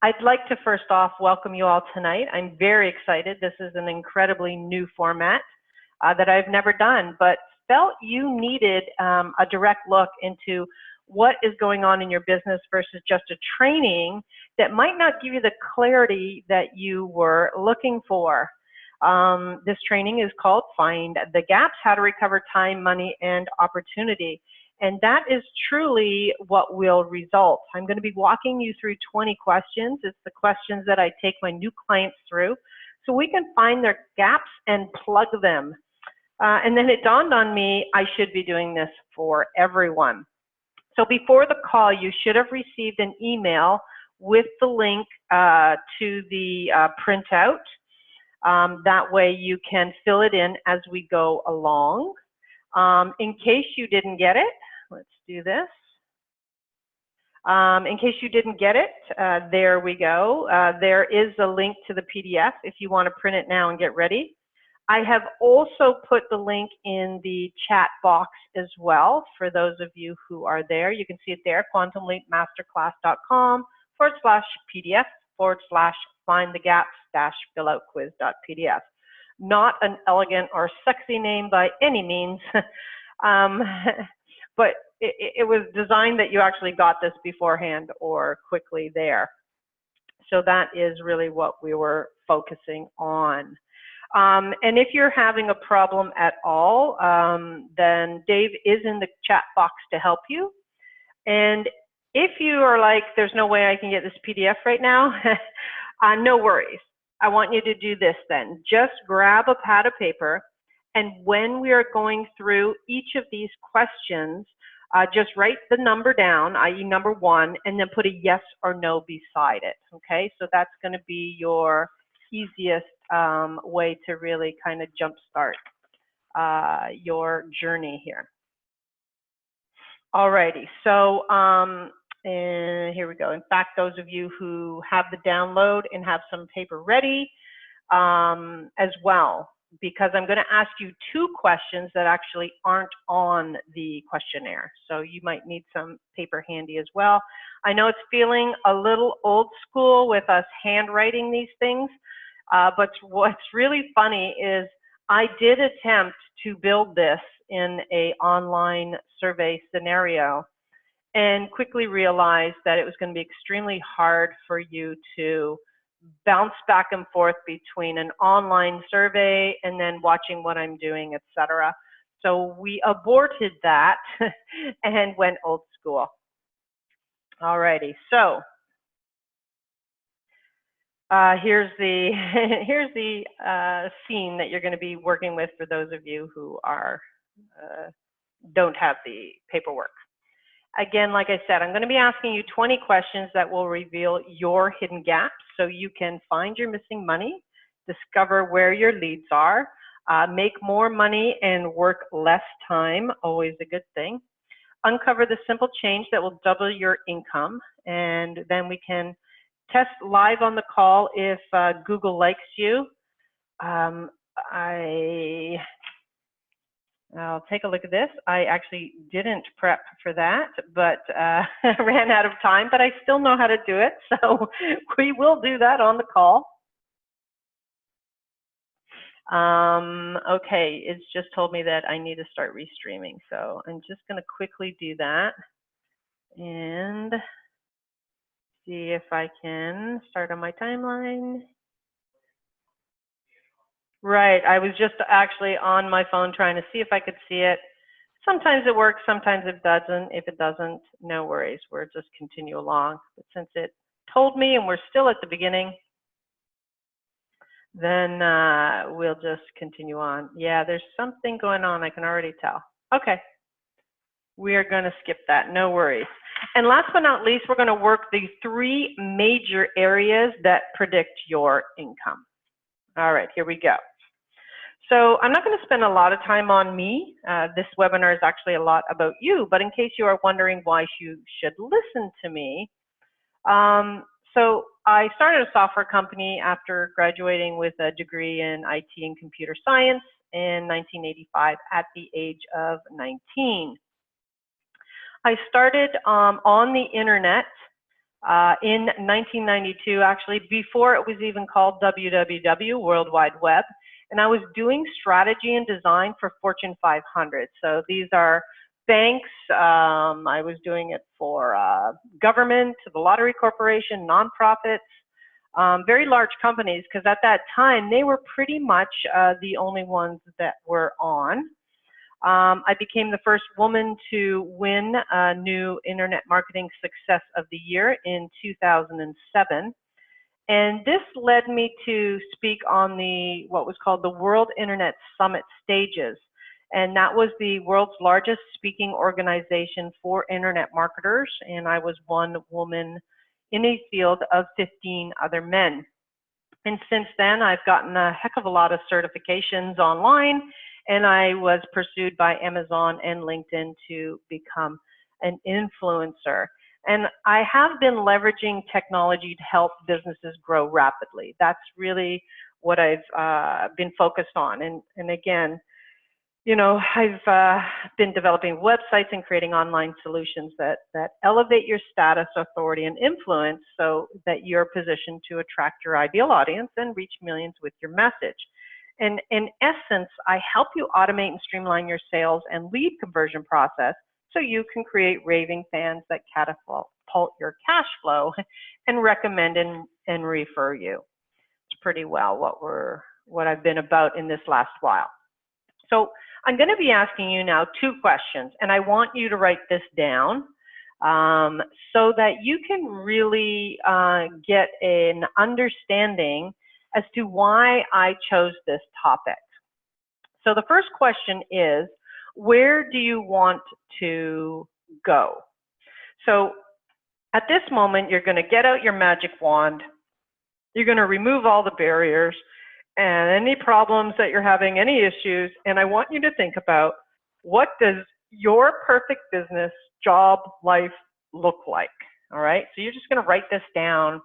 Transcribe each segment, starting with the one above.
I'd like to first off welcome you all tonight. I'm very excited. This is an incredibly new format that I've never done, but felt you needed a direct look into what is going on in your business versus just a training that might not give you the clarity that you were looking for. This training is called Find the Gaps, How to Recover Time, Money, and Opportunity. And that is truly what will result. I'm going to be walking you through 20 questions. It's the questions that I take my new clients through so we can find their gaps and plug them. And then it dawned on me, I should be doing this for everyone. So before the call, you should have received an email with the link to the printout. That way you can fill it in as we go along. In case you didn't get it, let's do this. In case you didn't get it, there we go. There is a link to the PDF if you want to print it now and get ready. I have also put the link in the chat box as well for those of you who are there. You can see it there, quantumleapmasterclass.com/PDF/findthegaps-filloutquiz.pdf. Not an elegant or sexy name by any means, but it was designed that you actually got this beforehand or quickly there. So that is really what we were focusing on. And if you're having a problem at all, then Dave is in the chat box to help you. And if you are like, there's no way I can get this PDF right now, no worries. I want you to do this then. Just grab a pad of paper, and when we are going through each of these questions, just write the number down, i.e. number 1, and then put a yes or no beside it, okay? So that's going to be your easiest way to really kind of jumpstart your journey here. Alrighty, so and here we go. In fact, those of you who have the download and have some paper ready as well, because I'm going to ask you 2 questions that actually aren't on the questionnaire. So you might need some paper handy as well. I know it's feeling a little old school with us handwriting these things, but what's really funny is I did attempt to build this in an online survey scenario and quickly realized that it was going to be extremely hard for you to bounce back and forth between an online survey and then watching what I'm doing, etc. So we aborted that and went old school. Alrighty, so here's the scene that you're going to be working with for those of you who are don't have the paperwork. Again, like I said, I'm going to be asking you 20 questions that will reveal your hidden gaps so you can find your missing money, discover where your leads are, make more money and work less time, always a good thing, uncover the simple change that will double your income, and then we can test live on the call if Google likes you. I'll take a look at this. I actually didn't prep for that, but ran out of time, but I still know how to do it. So we will do that on the call. Okay, it's just told me that I need to start restreaming. So I'm just going to quickly do that and see if I can start on my timeline. Right, I was just actually on my phone trying to see if I could see it. Sometimes it works, sometimes it doesn't. If it doesn't, no worries, we'll just continue along. But since it told me and we're still at the beginning, then we'll just continue on. Yeah, there's something going on, I can already tell. Okay, we are going to skip that, no worries. And last but not least, we're going to work the 3 major areas that predict your income. All right, here we go. So I'm not going to spend a lot of time on me. This webinar is actually a lot about you, but in case you are wondering why you should listen to me. So I started a software company after graduating with a degree in IT and computer science in 1985 at the age of 19. I started on the internet in 1992, actually, before it was even called WWW, World Wide Web. And I was doing strategy and design for Fortune 500. So these are banks. I was doing it for government, the lottery corporation, nonprofits, very large companies, because at that time, they were pretty much the only ones that were on. I became the first woman to win a new Internet Marketing Success of the Year in 2007. And this led me to speak on what was called the World Internet Summit stages. And that was the world's largest speaking organization for Internet marketers. And I was one woman in a field of 15 other men. And since then, I've gotten a heck of a lot of certifications online, and I was pursued by Amazon and LinkedIn to become an influencer. And I have been leveraging technology to help businesses grow rapidly. That's really what I've been focused on. And again, you know, I've been developing websites and creating online solutions that elevate your status, authority, and influence so that you're positioned to attract your ideal audience and reach millions with your message. And in essence, I help you automate and streamline your sales and lead conversion process so you can create raving fans that catapult your cash flow and recommend and refer you. It's pretty well what I've been about in this last while. So I'm going to be asking you now 2 questions, and I want you to write this down so that you can really get an understanding as to why I chose this topic. So the first question is, where do you want to go? So at this moment, you're going to get out your magic wand. You're going to remove all the barriers and any problems that you're having, any issues, and I want you to think about, what does your perfect business, job, life look like? All right, so you're just going to write this down.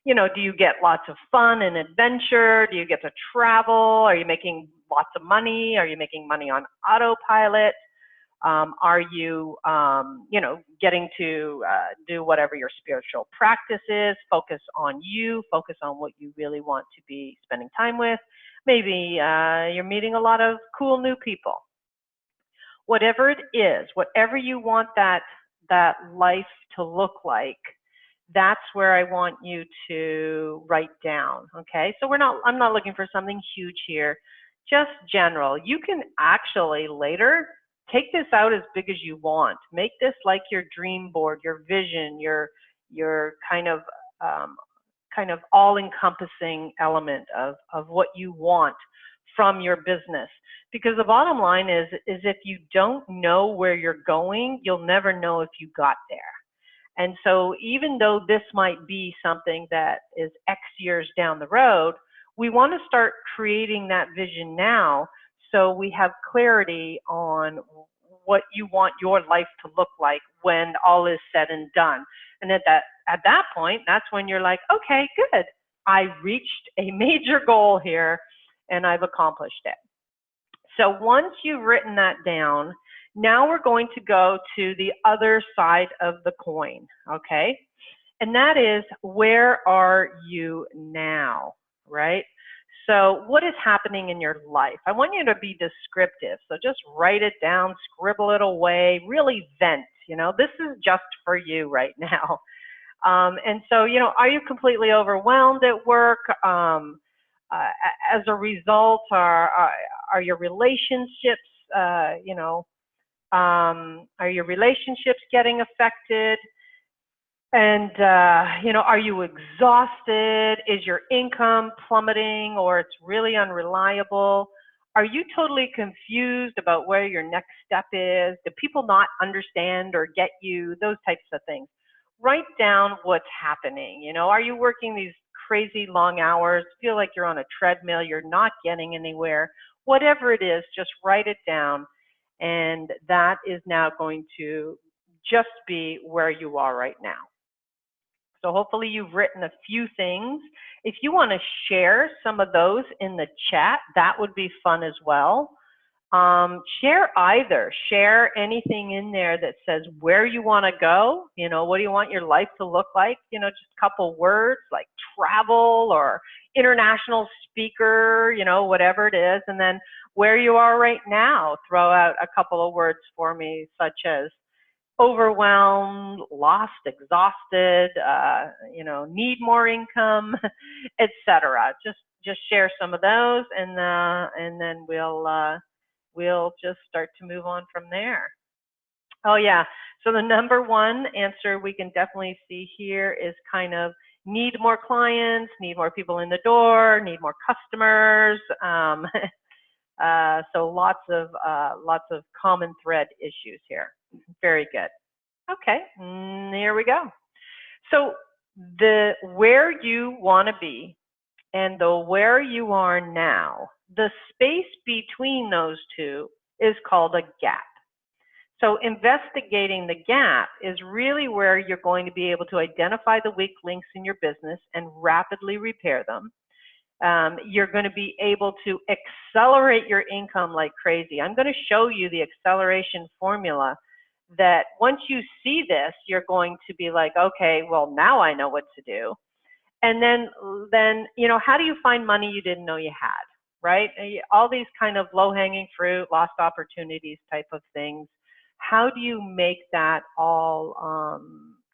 You know, do you get lots of fun and adventure? Do you get to travel? Are you making lots of money? Are you making money on autopilot? Are you, you know, getting to do whatever your spiritual practice is, focus on you, focus on what you really want to be spending time with? Maybe you're meeting a lot of cool new people. Whatever it is, whatever you want that life to look like, that's where I want you to write down, okay? So I'm not looking for something huge here, just general. You can actually later take this out as big as you want. Make this like your dream board, your vision, your kind of all-encompassing element of what you want from your business. Because the bottom line is if you don't know where you're going, you'll never know if you got there. And so even though this might be something that is X years down the road, we want to start creating that vision now, so we have clarity on what you want your life to look like when all is said and done. And at that point, that's when you're like, okay, good. I reached a major goal here and I've accomplished it. So once you've written that down, now we're going to go to the other side of the coin, okay? And that is, where are you now, right? So what is happening in your life? I want you to be descriptive. So just write it down, scribble it away, really vent. You know, this is just for you right now. And so, you know, are you completely overwhelmed at work? As a result, are your relationships, you know, are your relationships getting affected? And, you know, are you exhausted? Is your income plummeting, or it's really unreliable? Are you totally confused about where your next step is? Do people not understand or get you? Those types of things. Write down what's happening. You know, are you working these crazy long hours? Feel like you're on a treadmill, you're not getting anywhere? Whatever it is, just write it down. And that is now going to just be where you are right now. So hopefully you've written a few things. If you want to share some of those in the chat, that would be fun as well. Share either. Share anything in there that says where you want to go. You know, what do you want your life to look like? You know, just a couple words like travel or international speaker, you know, whatever it is. And then where you are right now, throw out a couple of words for me, such as overwhelmed, lost, exhausted, you know, need more income, etc. Just share some of those, and then we'll just start to move on from there. Oh yeah, so the number one answer we can definitely see here is kind of need more clients, need more people in the door, need more customers. So lots of common thread issues here. Very good. Okay, here we go. So the where you want to be and the where you are now, the space between those two is called a gap. So investigating the gap is really where you're going to be able to identify the weak links in your business and rapidly repair them. You're going to be able to accelerate your income like crazy. I'm going to show you the acceleration formula that once you see this, you're going to be like, okay, well, now I know what to do. And then, you know, how do you find money you didn't know you had, right? All these kind of low-hanging fruit, lost opportunities type of things. How do you make that all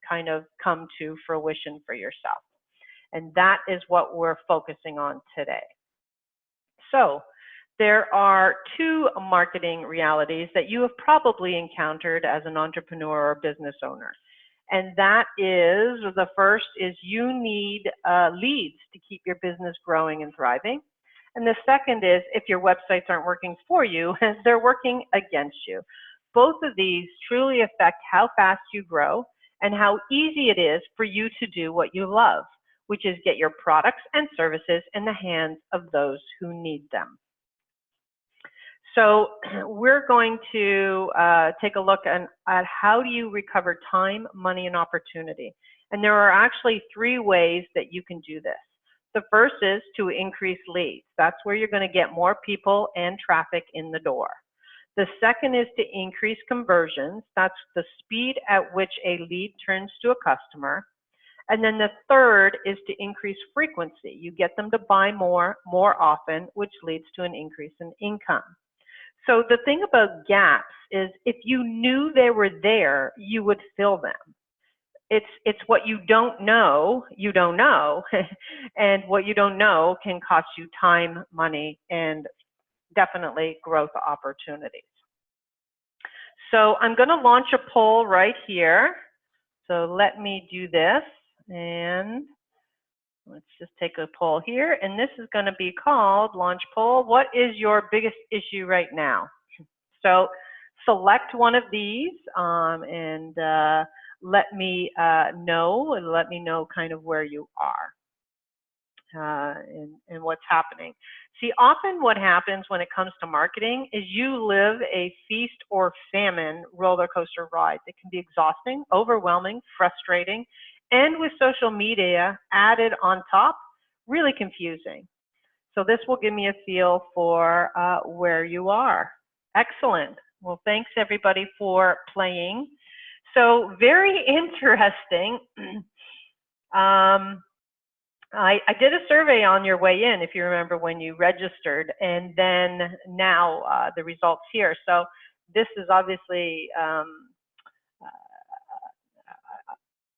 kind of come to fruition for yourself? And that is what we're focusing on today. So there are two marketing realities that you have probably encountered as an entrepreneur or business owner. And that is, the first is you need leads to keep your business growing and thriving. And the second is if your websites aren't working for you, they're working against you. Both of these truly affect how fast you grow and how easy it is for you to do what you love, which is get your products and services in the hands of those who need them. So we're going to take a look at how do you recover time, money, and opportunity. And there are actually three ways that you can do this. The first is to increase leads. That's where you're going to get more people and traffic in the door. The second is to increase conversions. That's the speed at which a lead turns to a customer. And then the third is to increase frequency. You get them to buy more often, which leads to an increase in income. So the thing about gaps is if you knew they were there, you would fill them. It's what you don't know, and what you don't know can cost you time, money, and definitely growth opportunities. So I'm going to launch a poll right here. So let me do this, and let's just take a poll here, and this is going to be called Launch Poll. What is your biggest issue right now? So select one of these and let me know kind of where you are and what's happening. See, often what happens when it comes to marketing is you live a feast or famine roller coaster ride that can be exhausting, overwhelming, frustrating, and with social media added on top, really confusing. So this will give me a feel for where you are. Excellent. Well, thanks everybody for playing. So very interesting. I did a survey on your way in, if you remember when you registered, and then now the results here. So this is obviously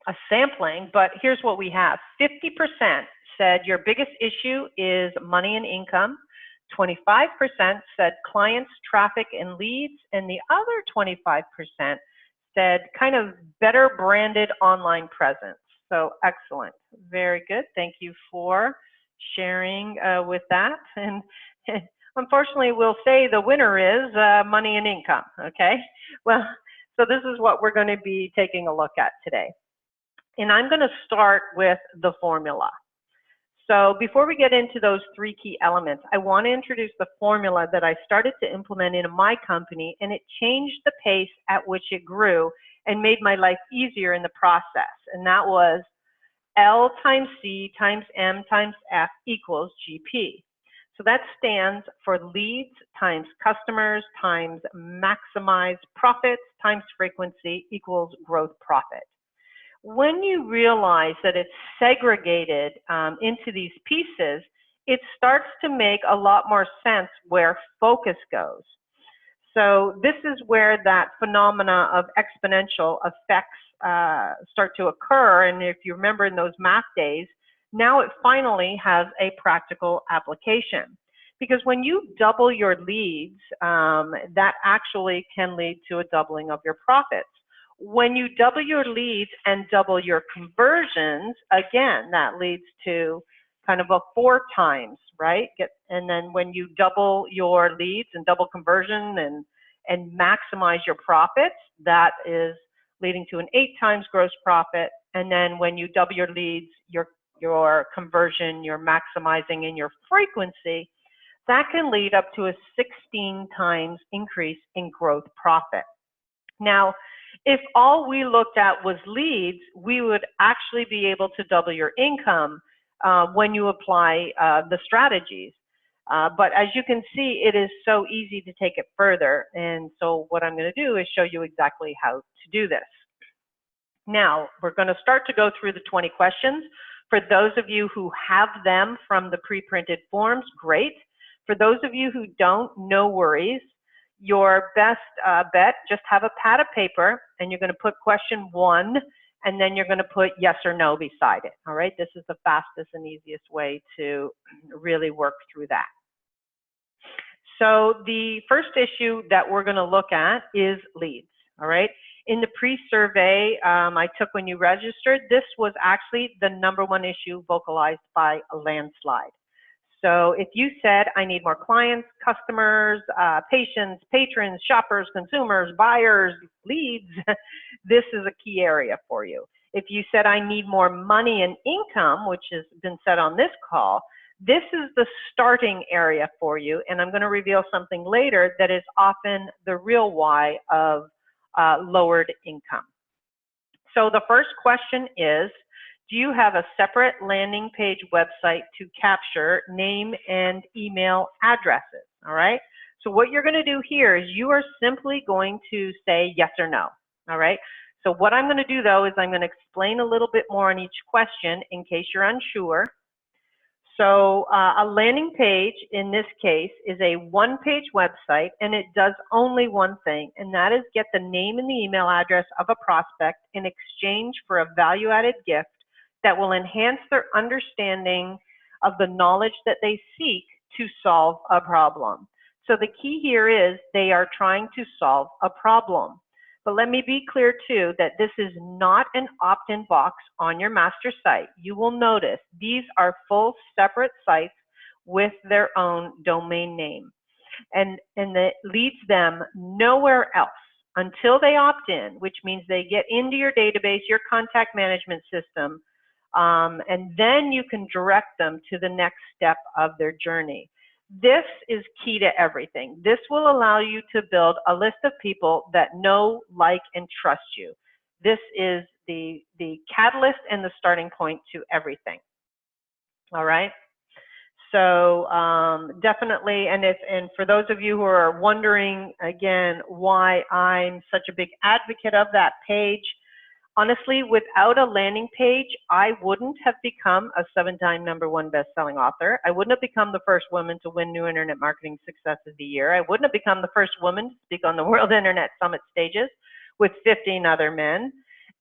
a sampling, but here's what we have. 50% said your biggest issue is money and income. 25% said clients, traffic, and leads, and the other 25% said kind of better branded online presence. So excellent, very good. Thank you for sharing with that. And unfortunately, we'll say the winner is money and income, okay? Well, so this is what we're going to be taking a look at today. And I'm going to start with the formula. So before we get into those three key elements, I want to introduce the formula that I started to implement in my company, and it changed the pace at which it grew and made my life easier in the process. And that was L times C times M times F equals GP. So that stands for leads times customers times maximized profits times frequency equals growth profit. When you realize that it's segregated into these pieces, it starts to make a lot more sense where focus goes. So this is where that phenomena of exponential effects start to occur. And if you remember in those math days, now it finally has a practical application. Because when you double your leads, that actually can lead to a doubling of your profits. When you double your leads and double your conversions, again, that leads to kind of a 4 times, right? And then when you double your leads and double conversion and maximize your profits, that is leading to an 8 times gross profit. And then when you double your leads, your conversion, your maximizing, and your frequency, that can lead up to a 16 times increase in growth profit. Now, if all we looked at was leads, we would actually be able to double your income when you apply the strategies. But as you can see, it is so easy to take it further. And so what I'm going to do is show you exactly how to do this. Now, we're going to start to go through the 20 questions. For those of you who have them from the pre-printed forms, great. For those of you who don't, no worries. Your best bet, just have a pad of paper and you're going to put question 1 and then you're going to put yes or no beside it. All right, this is the fastest and easiest way to really work through that. So the first issue that we're going to look at is leads. All right, in the pre-survey I took when you registered, this was actually the #1 issue vocalized by a landslide. So if you said, I need more clients, customers, patients, patrons, shoppers, consumers, buyers, leads, this is a key area for you. If you said, I need more money and income, which has been said on this call, this is the starting area for you. And I'm going to reveal something later that is often the real why of lowered income. So the first question is, do you have a separate landing page website to capture name and email addresses? All right. So what you're going to do here is you are simply going to say yes or no. All right. So what I'm going to do though is I'm going to explain a little bit more on each question in case you're unsure. So a landing page in this case is a 1-page website and it does only one thing, and that is get the name and the email address of a prospect in exchange for a value-added gift that will enhance their understanding of the knowledge that they seek to solve a problem. So the key here is they are trying to solve a problem. But let me be clear too that this is not an opt-in box on your master site. You will notice these are full separate sites with their own domain name. And that leads them nowhere else until they opt in, which means they get into your database, your contact management system, and then you can direct them to the next step of their journey. This is key to everything. This will allow you to build a list of people that know, like, and trust you. This is the catalyst and the starting point to everything. All right. So definitely, and for those of you who are wondering again why I'm such a big advocate of that page, honestly, without a landing page, I wouldn't have become a 7-time #1 best-selling author. I wouldn't have become the first woman to win New Internet Marketing Success of the Year. I wouldn't have become the first woman to speak on the World Internet Summit stages with 15 other men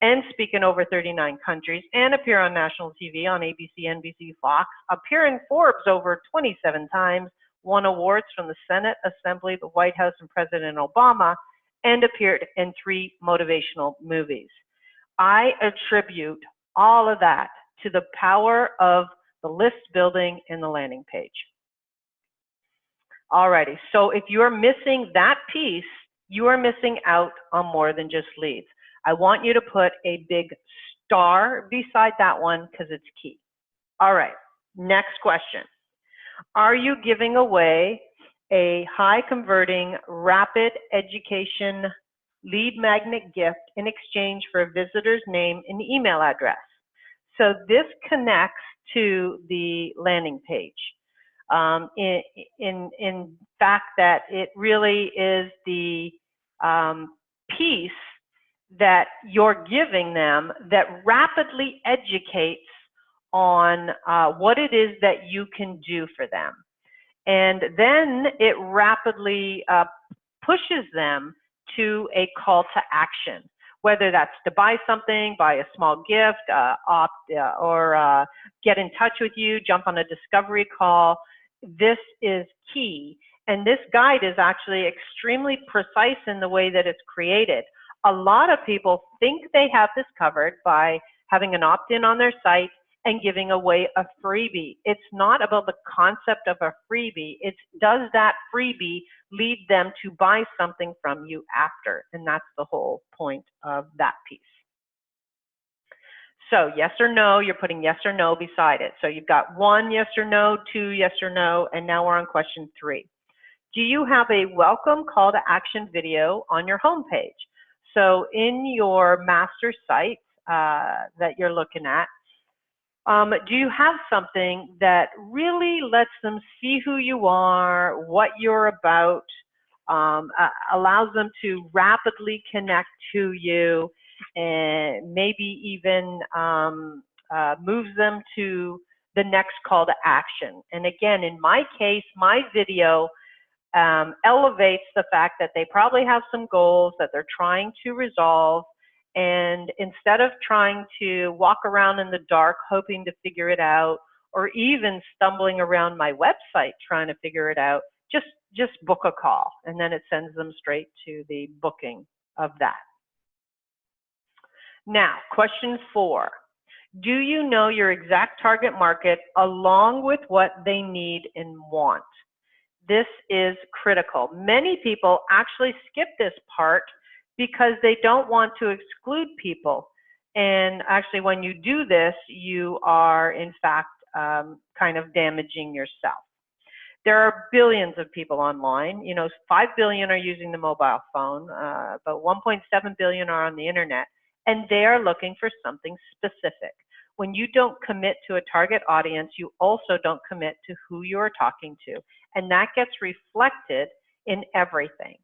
and speak in over 39 countries and appear on national TV on ABC, NBC, Fox, appear in Forbes over 27 times, won awards from the Senate, Assembly, the White House, and President Obama, and appeared in 3 motivational movies. I attribute all of that to the power of the list building and the landing page. Alrighty, so if you're missing that piece, you are missing out on more than just leads. I want you to put a big star beside that one because it's key. All right, next question. Are you giving away a high converting, rapid education lead magnet gift in exchange for a visitor's name and email address? So this connects to the landing page. in fact that it really is the piece that you're giving them that rapidly educates on what it is that you can do for them. And then it rapidly pushes them to a call to action, whether that's to buy something, buy a small gift, or get in touch with you, jump on a discovery call. This is key. And this guide is actually extremely precise in the way that it's created. A lot of people think they have this covered by having an opt-in on their site and giving away a freebie. It's not about the concept of a freebie. It's does that freebie lead them to buy something from you after? And that's the whole point of that piece. So yes or no, you're putting yes or no beside it. So you've got 1 yes or no, 2 yes or no, and now we're on question 3. Do you have a welcome call to action video on your homepage? So in your master site that you're looking at, do you have something that really lets them see who you are, what you're about, allows them to rapidly connect to you, and maybe even moves them to the next call to action? And again, in my case, my video elevates the fact that they probably have some goals that they're trying to resolve. And instead of trying to walk around in the dark hoping to figure it out, or even stumbling around my website trying to figure it out, just book a call, and then it sends them straight to the booking of that. Now, question 4. Do you know your exact target market along with what they need and want? This is critical. Many people actually skip this part because they don't want to exclude people. And actually, when you do this, you are, in fact, kind of damaging yourself. There are billions of people online. 5 billion are using the mobile phone, but 1.7 billion are on the internet, and they are looking for something specific. When you don't commit to a target audience, you also don't commit to who you're talking to, and that gets reflected in everything.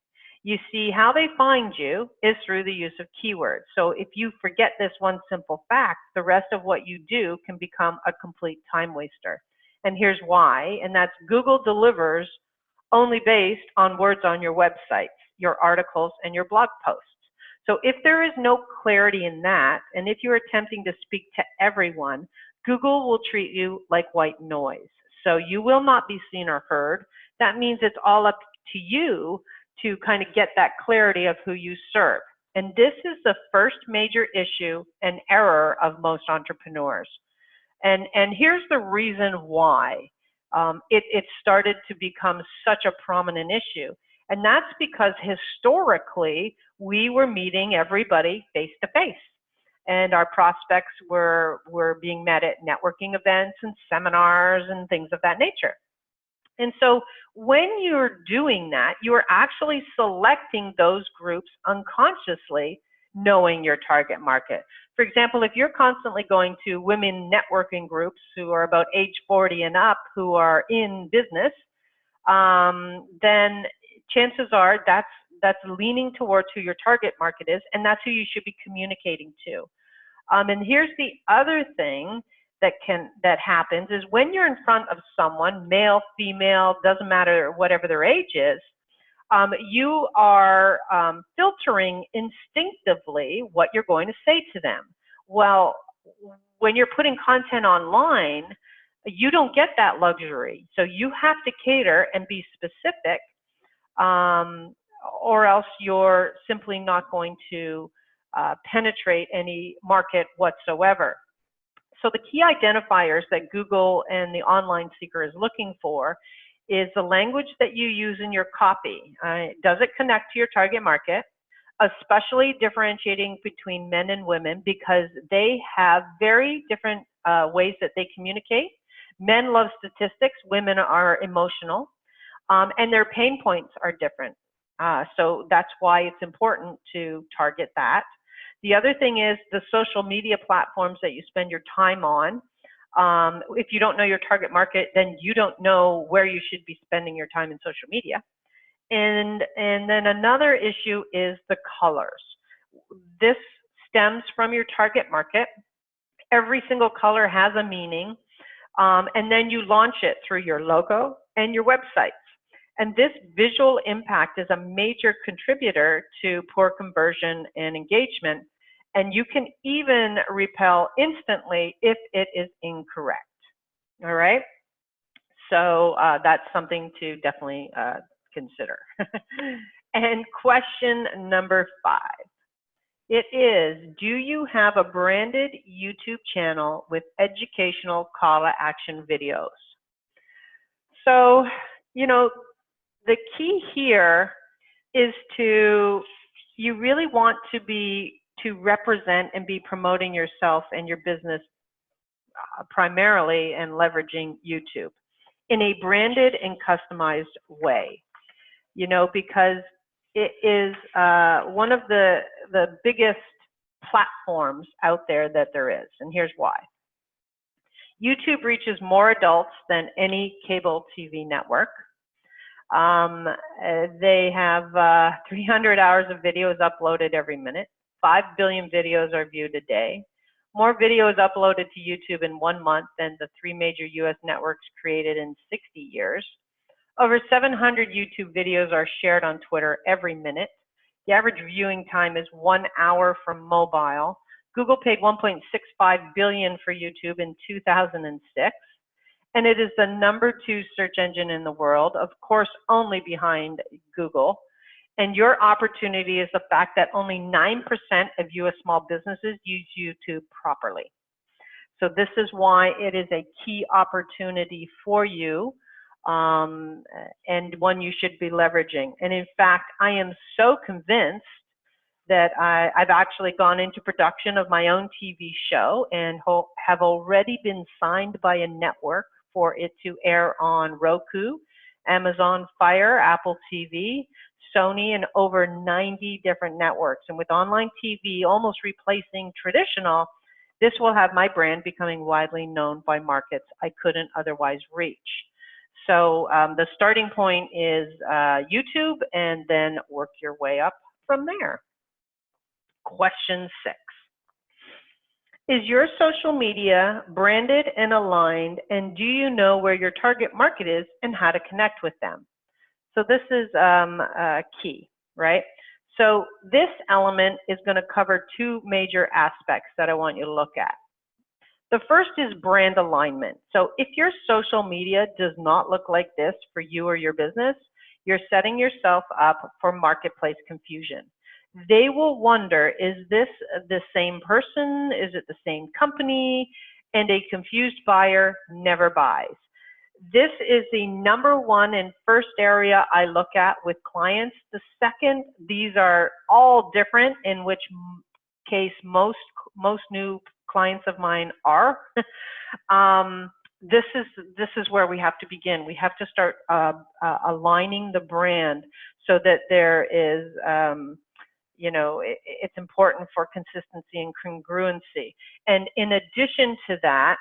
You see, how they find you is through the use of keywords. So if you forget this one simple fact, the rest of what you do can become a complete time waster. And here's why, and that's Google delivers only based on words on your websites, your articles, and your blog posts. So if there is no clarity in that, and if you're attempting to speak to everyone, Google will treat you like white noise. So you will not be seen or heard. That means it's all up to you to kind of get that clarity of who you serve. And this is the first major issue and error of most entrepreneurs. And here's the reason why it started to become such a prominent issue. And that's because historically, we were meeting everybody face to face. And our prospects were being met at networking events and seminars and things of that nature. And so when you're doing that, you're actually selecting those groups unconsciously, knowing your target market. For example, if you're constantly going to women networking groups who are about age 40 and up who are in business, then chances are that's leaning towards who your target market is, and that's who you should be communicating to. And here's the other thing that happens is when you're in front of someone, male, female, doesn't matter whatever their age is, you are filtering instinctively what you're going to say to them. Well, when you're putting content online, you don't get that luxury. So you have to cater and be specific, or else you're simply not going to penetrate any market whatsoever. So the key identifiers that Google and the online seeker is looking for is the language that you use in your copy. Does it connect to your target market? Especially differentiating between men and women, because they have very different ways that they communicate. Men love statistics, women are emotional, and their pain points are different. So that's why it's important to target that. The other thing is the social media platforms that you spend your time on. If you don't know your target market, then you don't know where you should be spending your time in social media. And then another issue is the colors. This stems from your target market. Every single color has a meaning, and then you launch it through your logo and your websites. And this visual impact is a major contributor to poor conversion and engagement, and you can even repel instantly if it is incorrect. All right? So that's something to definitely consider. And question number 5. It is, do you have a branded YouTube channel with educational call to action videos? So, you know, the key here is you really want to represent and be promoting yourself and your business primarily and leveraging YouTube in a branded and customized way, you know, because it is one of the biggest platforms out there that there is, and here's why. YouTube reaches more adults than any cable TV network. They have 300 hours of videos uploaded every minute. 5 billion videos are viewed a day. More videos uploaded to YouTube in 1 month than the 3 major US networks created in 60 years. Over 700 YouTube videos are shared on Twitter every minute. The average viewing time is 1 hour from mobile. Google paid $1.65 billion for YouTube in 2006. And it is the #2 search engine in the world, of course, only behind Google. And your opportunity is the fact that only 9% of US small businesses use YouTube properly. So this is why it is a key opportunity for you, and one you should be leveraging. And in fact, I am so convinced that I've actually gone into production of my own TV show and have already been signed by a network for it to air on Roku, Amazon Fire, Apple TV, Sony, and over 90 different networks. And with online TV almost replacing traditional, this will have my brand becoming widely known by markets I couldn't otherwise reach. So the starting point is YouTube, and then work your way up from there. Question 6. Is your social media branded and aligned, and do you know where your target market is and how to connect with them? So this is key, right? So this element is going to cover 2 major aspects that I want you to look at. The first is brand alignment. So if your social media does not look like this for you or your business, you're setting yourself up for marketplace confusion. They will wonder, is this the same person? Is it the same company? And a confused buyer never buys. This is the #1 and first area I look at with clients. The second, these are all different, in which case most new clients of mine are. This is where we have to begin. We have to start aligning the brand so that there is, you know, it's important for consistency and congruency. And in addition to that,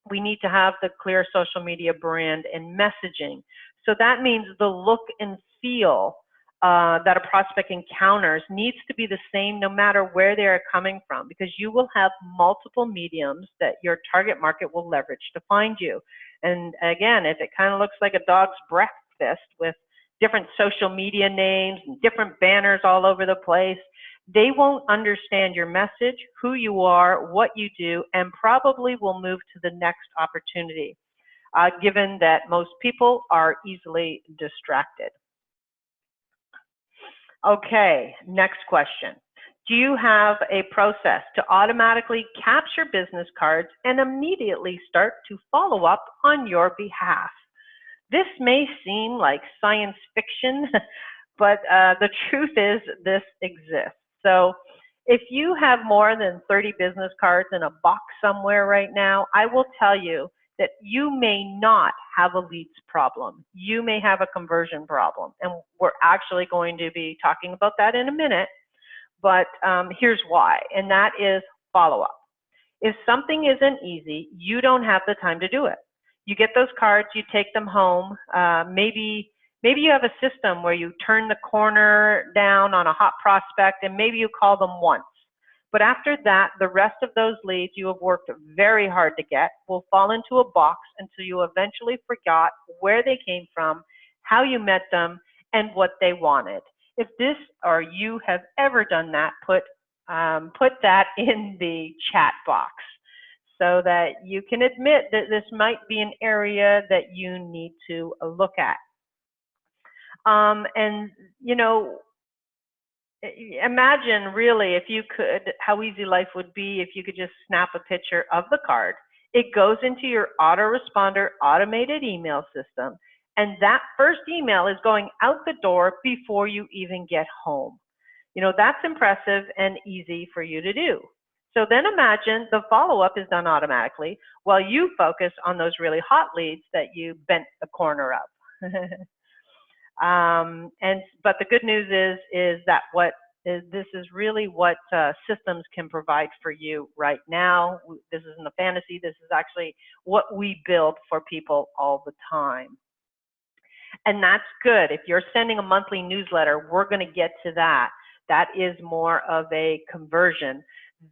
we need to have the clear social media brand and messaging. So that means the look and feel that a prospect encounters needs to be the same no matter where they are coming from, because you will have multiple mediums that your target market will leverage to find you. And again, if it kind of looks like a dog's breakfast with different social media names and different banners all over the place, they won't understand your message, who you are, what you do, and probably will move to the next opportunity, given that most people are easily distracted. Okay, next question. Do you have a process to automatically capture business cards and immediately start to follow up on your behalf? This may seem like science fiction, but the truth is this exists. So if you have more than 30 business cards in a box somewhere right now, I will tell you that you may not have a leads problem. You may have a conversion problem. And we're actually going to be talking about that in a minute. But here's why, and that is follow-up. If something isn't easy, you don't have the time to do it. You get those cards, you take them home. Maybe you have a system where you turn the corner down on a hot prospect and maybe you call them once. But after that, the rest of those leads you have worked very hard to get will fall into a box until you eventually forgot where they came from, how you met them, and what they wanted. If this or you have ever done that, put that in the chat box so that you can admit that this might be an area that you need to look at. And, you know, imagine really if you could, how easy life would be if you could just snap a picture of the card. It goes into your autoresponder automated email system, and that first email is going out the door before you even get home. You know, that's impressive and easy for you to do. So then imagine the follow-up is done automatically while you focus on those really hot leads that you bent the corner of. But the good news is that this is really what systems can provide for you right now. This isn't a fantasy. This is actually what we build for people all the time. And that's good. If you're sending a monthly newsletter, we're going to get to that. That is more of a conversion.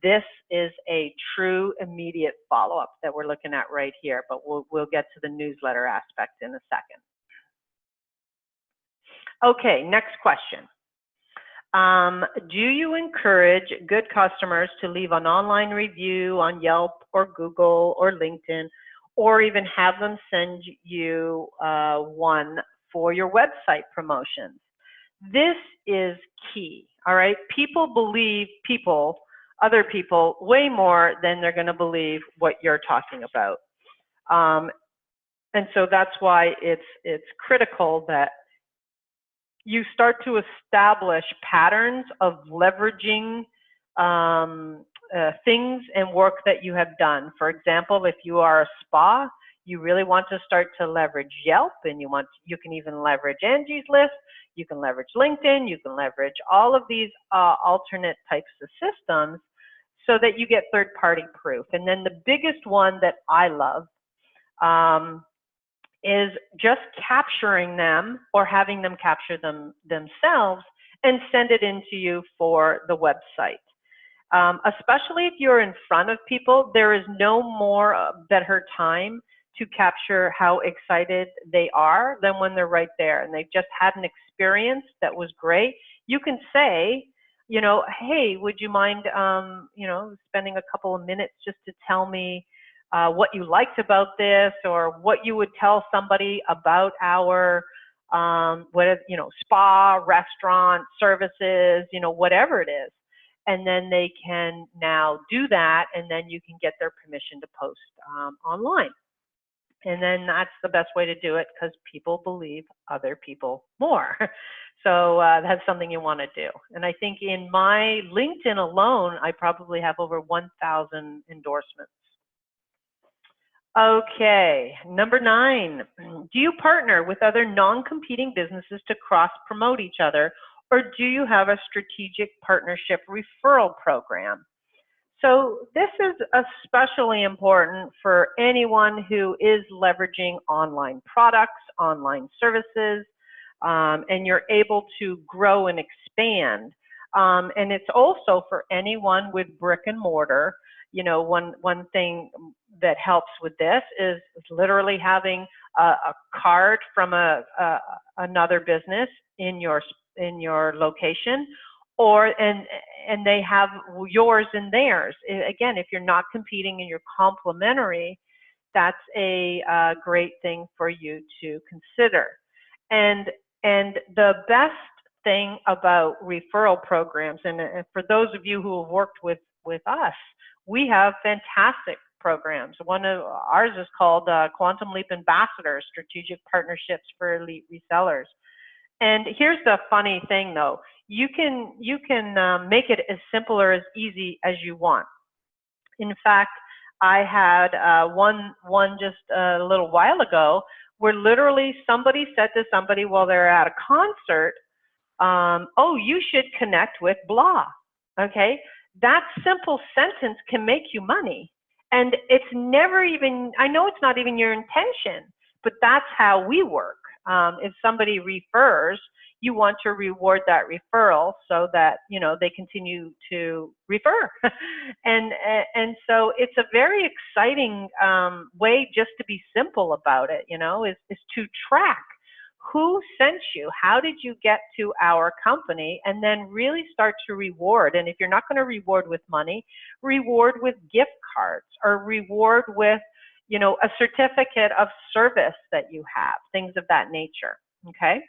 This is a true immediate follow-up that we're looking at right here, but we'll get to the newsletter aspect in a second. Okay, next question. Do you encourage good customers to leave an online review on Yelp or Google or LinkedIn, or even have them send you one for your website promotions? This is key, all right? People believe other people, way more than they're gonna believe what you're talking about. And so that's why it's critical that you start to establish patterns of leveraging things and work that you have done. For example, if you are a spa, you really want to start to leverage Yelp, and you can even leverage Angie's List, you can leverage LinkedIn, you can leverage all of these alternate types of systems so that you get third-party proof. And then the biggest one that I love is just capturing them or having them capture them themselves and send it into you for the website. Especially if you're in front of people, there is no more better time to capture how excited they are than when they're right there and they've just had an experience that was great. You can say, you know, hey, would you mind, you know, spending a couple of minutes just to tell me what you liked about this, or what you would tell somebody about our, you know, spa, restaurant, services, you know, whatever it is. And then they can now do that, and then you can get their permission to post online. And then that's the best way to do it, because people believe other people more. So that's something you want to do. And I think in my LinkedIn alone, I probably have over 1,000 endorsements. Okay, number 9, do you partner with other non-competing businesses to cross-promote each other, or do you have a strategic partnership referral program? So this is especially important for anyone who is leveraging online products, online services, and you're able to grow and expand. And it's also for anyone with brick and mortar. You know, one thing that helps with this is literally having a card from another business in your location, and they have yours and theirs. Again, if you're not competing and you're complementary, that's a great thing for you to consider. And the best thing about referral programs, and for those of you who have worked with us, we have fantastic programs. One of ours is called Quantum Leap Ambassadors, Strategic Partnerships for Elite Resellers. And here's the funny thing, though. You can make it as simple or as easy as you want. In fact, I had one just a little while ago where literally somebody said to somebody while they're at a concert, oh, you should connect with blah, okay? That simple sentence can make you money. And it's never even, I know it's not even your intention, but that's how we work. If somebody refers, you want to reward that referral so that, you know, they continue to refer. and so it's a very exciting way just to be simple about it, you know, is to track who sent you, how did you get to our company, and then really start to reward. And if you're not going to reward with money, reward with gift cards or reward with, you know, a certificate of service that you have, things of that nature, okay?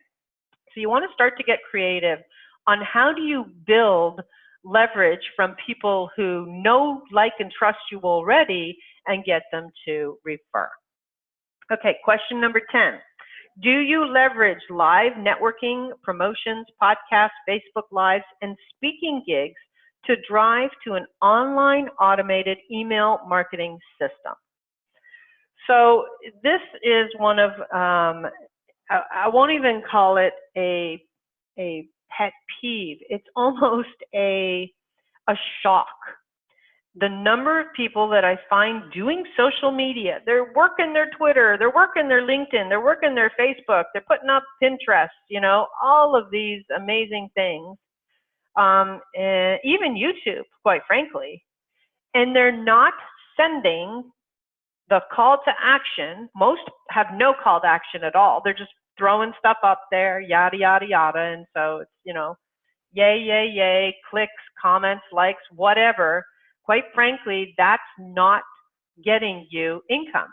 So you want to start to get creative on how do you build leverage from people who know, like, and trust you already and get them to refer. Okay, question number 10. Do you leverage live networking, promotions, podcasts, Facebook Lives, and speaking gigs to drive to an online automated email marketing system? So this is one of, I won't even call it a pet peeve. It's almost a shock. The number of people that I find doing social media, they're working their Twitter, they're working their LinkedIn, they're working their Facebook, they're putting up Pinterest, you know, all of these amazing things, even YouTube, quite frankly, and they're not sending the call to action. Most have no call to action at all. They're just throwing stuff up there, yada, yada, yada, and so it's, you know, yay, yay, yay, clicks, comments, likes, whatever. Quite frankly, that's not getting you income.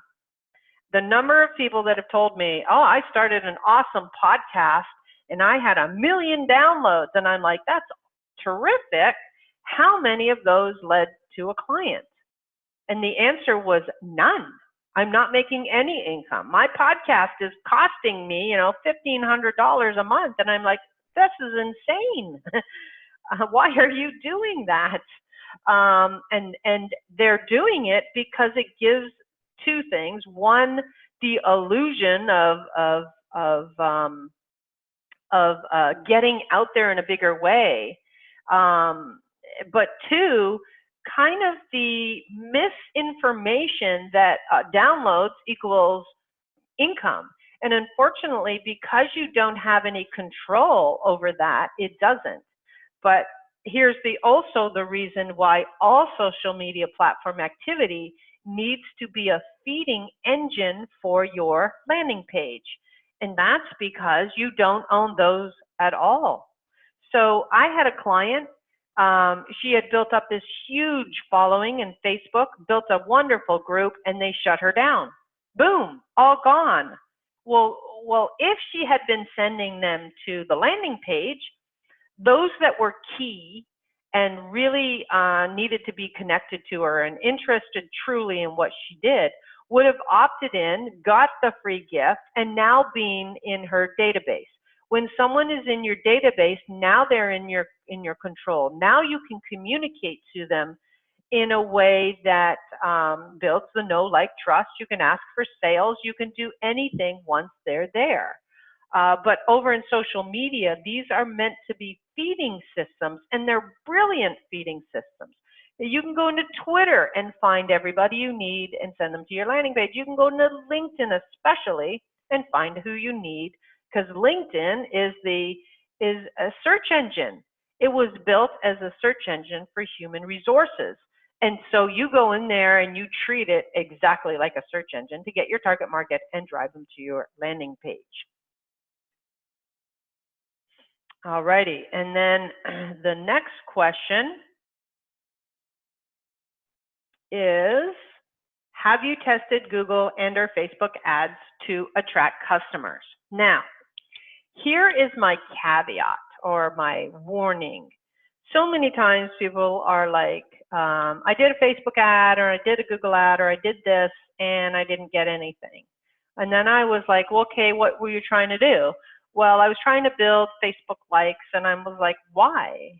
The number of people that have told me, oh, I started an awesome podcast and I had 1 million downloads, and I'm like, that's terrific. How many of those led to a client? And the answer was none. I'm not making any income. My podcast is costing me, you know, $1,500 a month. And I'm like, this is insane. Why are you doing that? And they're doing it because it gives two things. One, the illusion of getting out there in a bigger way. But two, kind of the misinformation that downloads equals income. And unfortunately, because you don't have any control over that, it doesn't. But here's also the reason why all social media platform activity needs to be a feeding engine for your landing page. And that's because you don't own those at all. So I had a client, she had built up this huge following in Facebook, built a wonderful group, and they shut her down. Boom, all gone. Well, if she had been sending them to the landing page, those that were key and really needed to be connected to her and interested truly in what she did would have opted in, got the free gift, and now being in her database. When someone is in your database, now they're in your control. Now you can communicate to them in a way that builds the know, like, trust. You can ask for sales. You can do anything once they're there. But over in social media, these are meant to be feeding systems, and they're brilliant feeding systems. You can go into Twitter and find everybody you need and send them to your landing page. You can go into LinkedIn especially and find who you need, because LinkedIn is a search engine. It was built as a search engine for human resources. And so you go in there and you treat it exactly like a search engine to get your target market and drive them to your landing page. Alrighty, and then the next question is, have you tested Google and or Facebook ads to attract customers? Now, here is my caveat or my warning. So many times people are like, I did a Facebook ad, or I did a Google ad, or I did this, and I didn't get anything. And then I was like, well, okay, what were you trying to do? Well, I was trying to build Facebook likes, and I was like, why?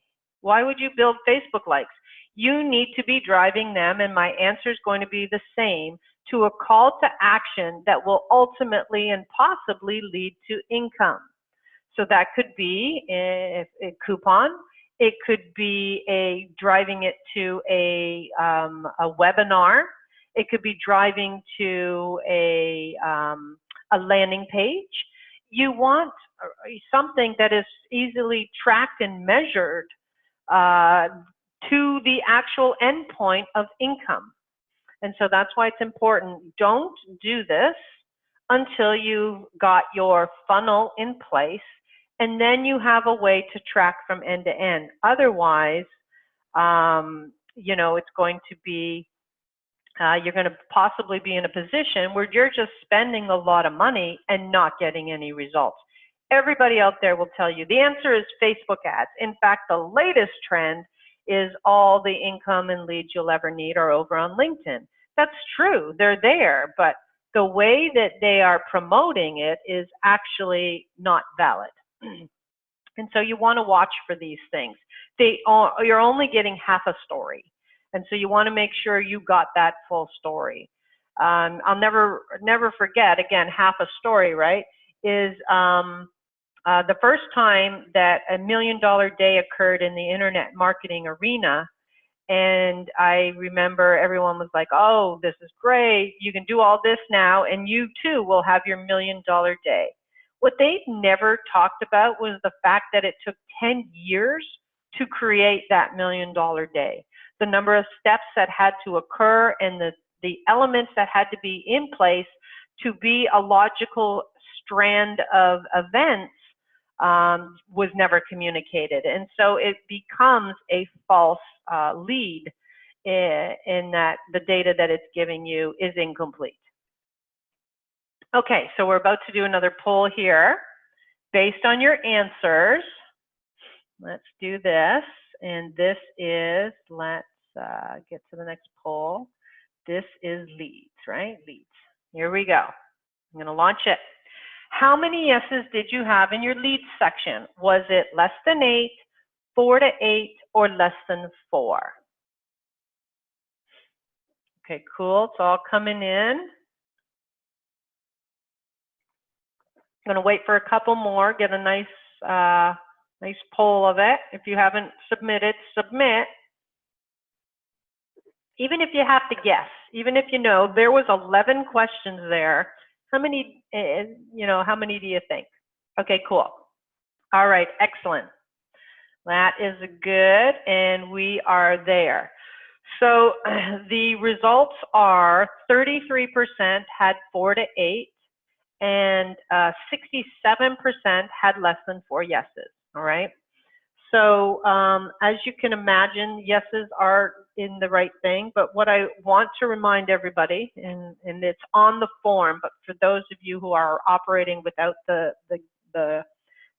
Why would you build Facebook likes? You need to be driving them, and my answer is going to be the same, to a call to action that will ultimately and possibly lead to income. So that could be a coupon. It could be driving it to a webinar. It could be driving to a landing page. You want something that is easily tracked and measured to the actual endpoint of income. And so that's why it's important. Don't do this until you've got your funnel in place, and then you have a way to track from end to end. Otherwise, you know, it's going to be, you're going to possibly be in a position where you're just spending a lot of money and not getting any results. Everybody out there will tell you the answer is Facebook ads. In fact, the latest trend is all the income and leads you'll ever need are over on LinkedIn. That's true, they're there, but the way that they are promoting it is actually not valid. And so you want to watch for these things. You're only getting half a story. And so you want to make sure you got that full story. I'll never forget, again, half a story, right, is the first time that $1 million day occurred in the internet marketing arena. And I remember everyone was like, oh, this is great. You can do all this now, and you too will have your $1 million day. What they never talked about was the fact that it took 10 years to create that $1 million day. The number of steps that had to occur and the elements that had to be in place to be a logical strand of events was never communicated. And so it becomes a false lead in that the data that it's giving you is incomplete. Okay, so we're about to do another poll here. Based on your answers, let's do this. And this is, let's get to the next poll. This is leads, right? Leads. Here we go. I'm going to launch it. How many yeses did you have in your leads section? Was it less than 8, 4 to 8, or less than 4? Okay, cool. It's all coming in. I'm going to wait for a couple more, get a nice nice poll of it. If you haven't submitted, submit. Even if you have to guess, even if you know, there was 11 questions there. How many, how many do you think? Okay, cool. All right, excellent. That is good, and we are there. So the results are 33% had 4 to 8, and 67% had less than 4 yeses, all right? So as you can imagine, yeses are in the right thing, but what I want to remind everybody, and it's on the form, but for those of you who are operating without the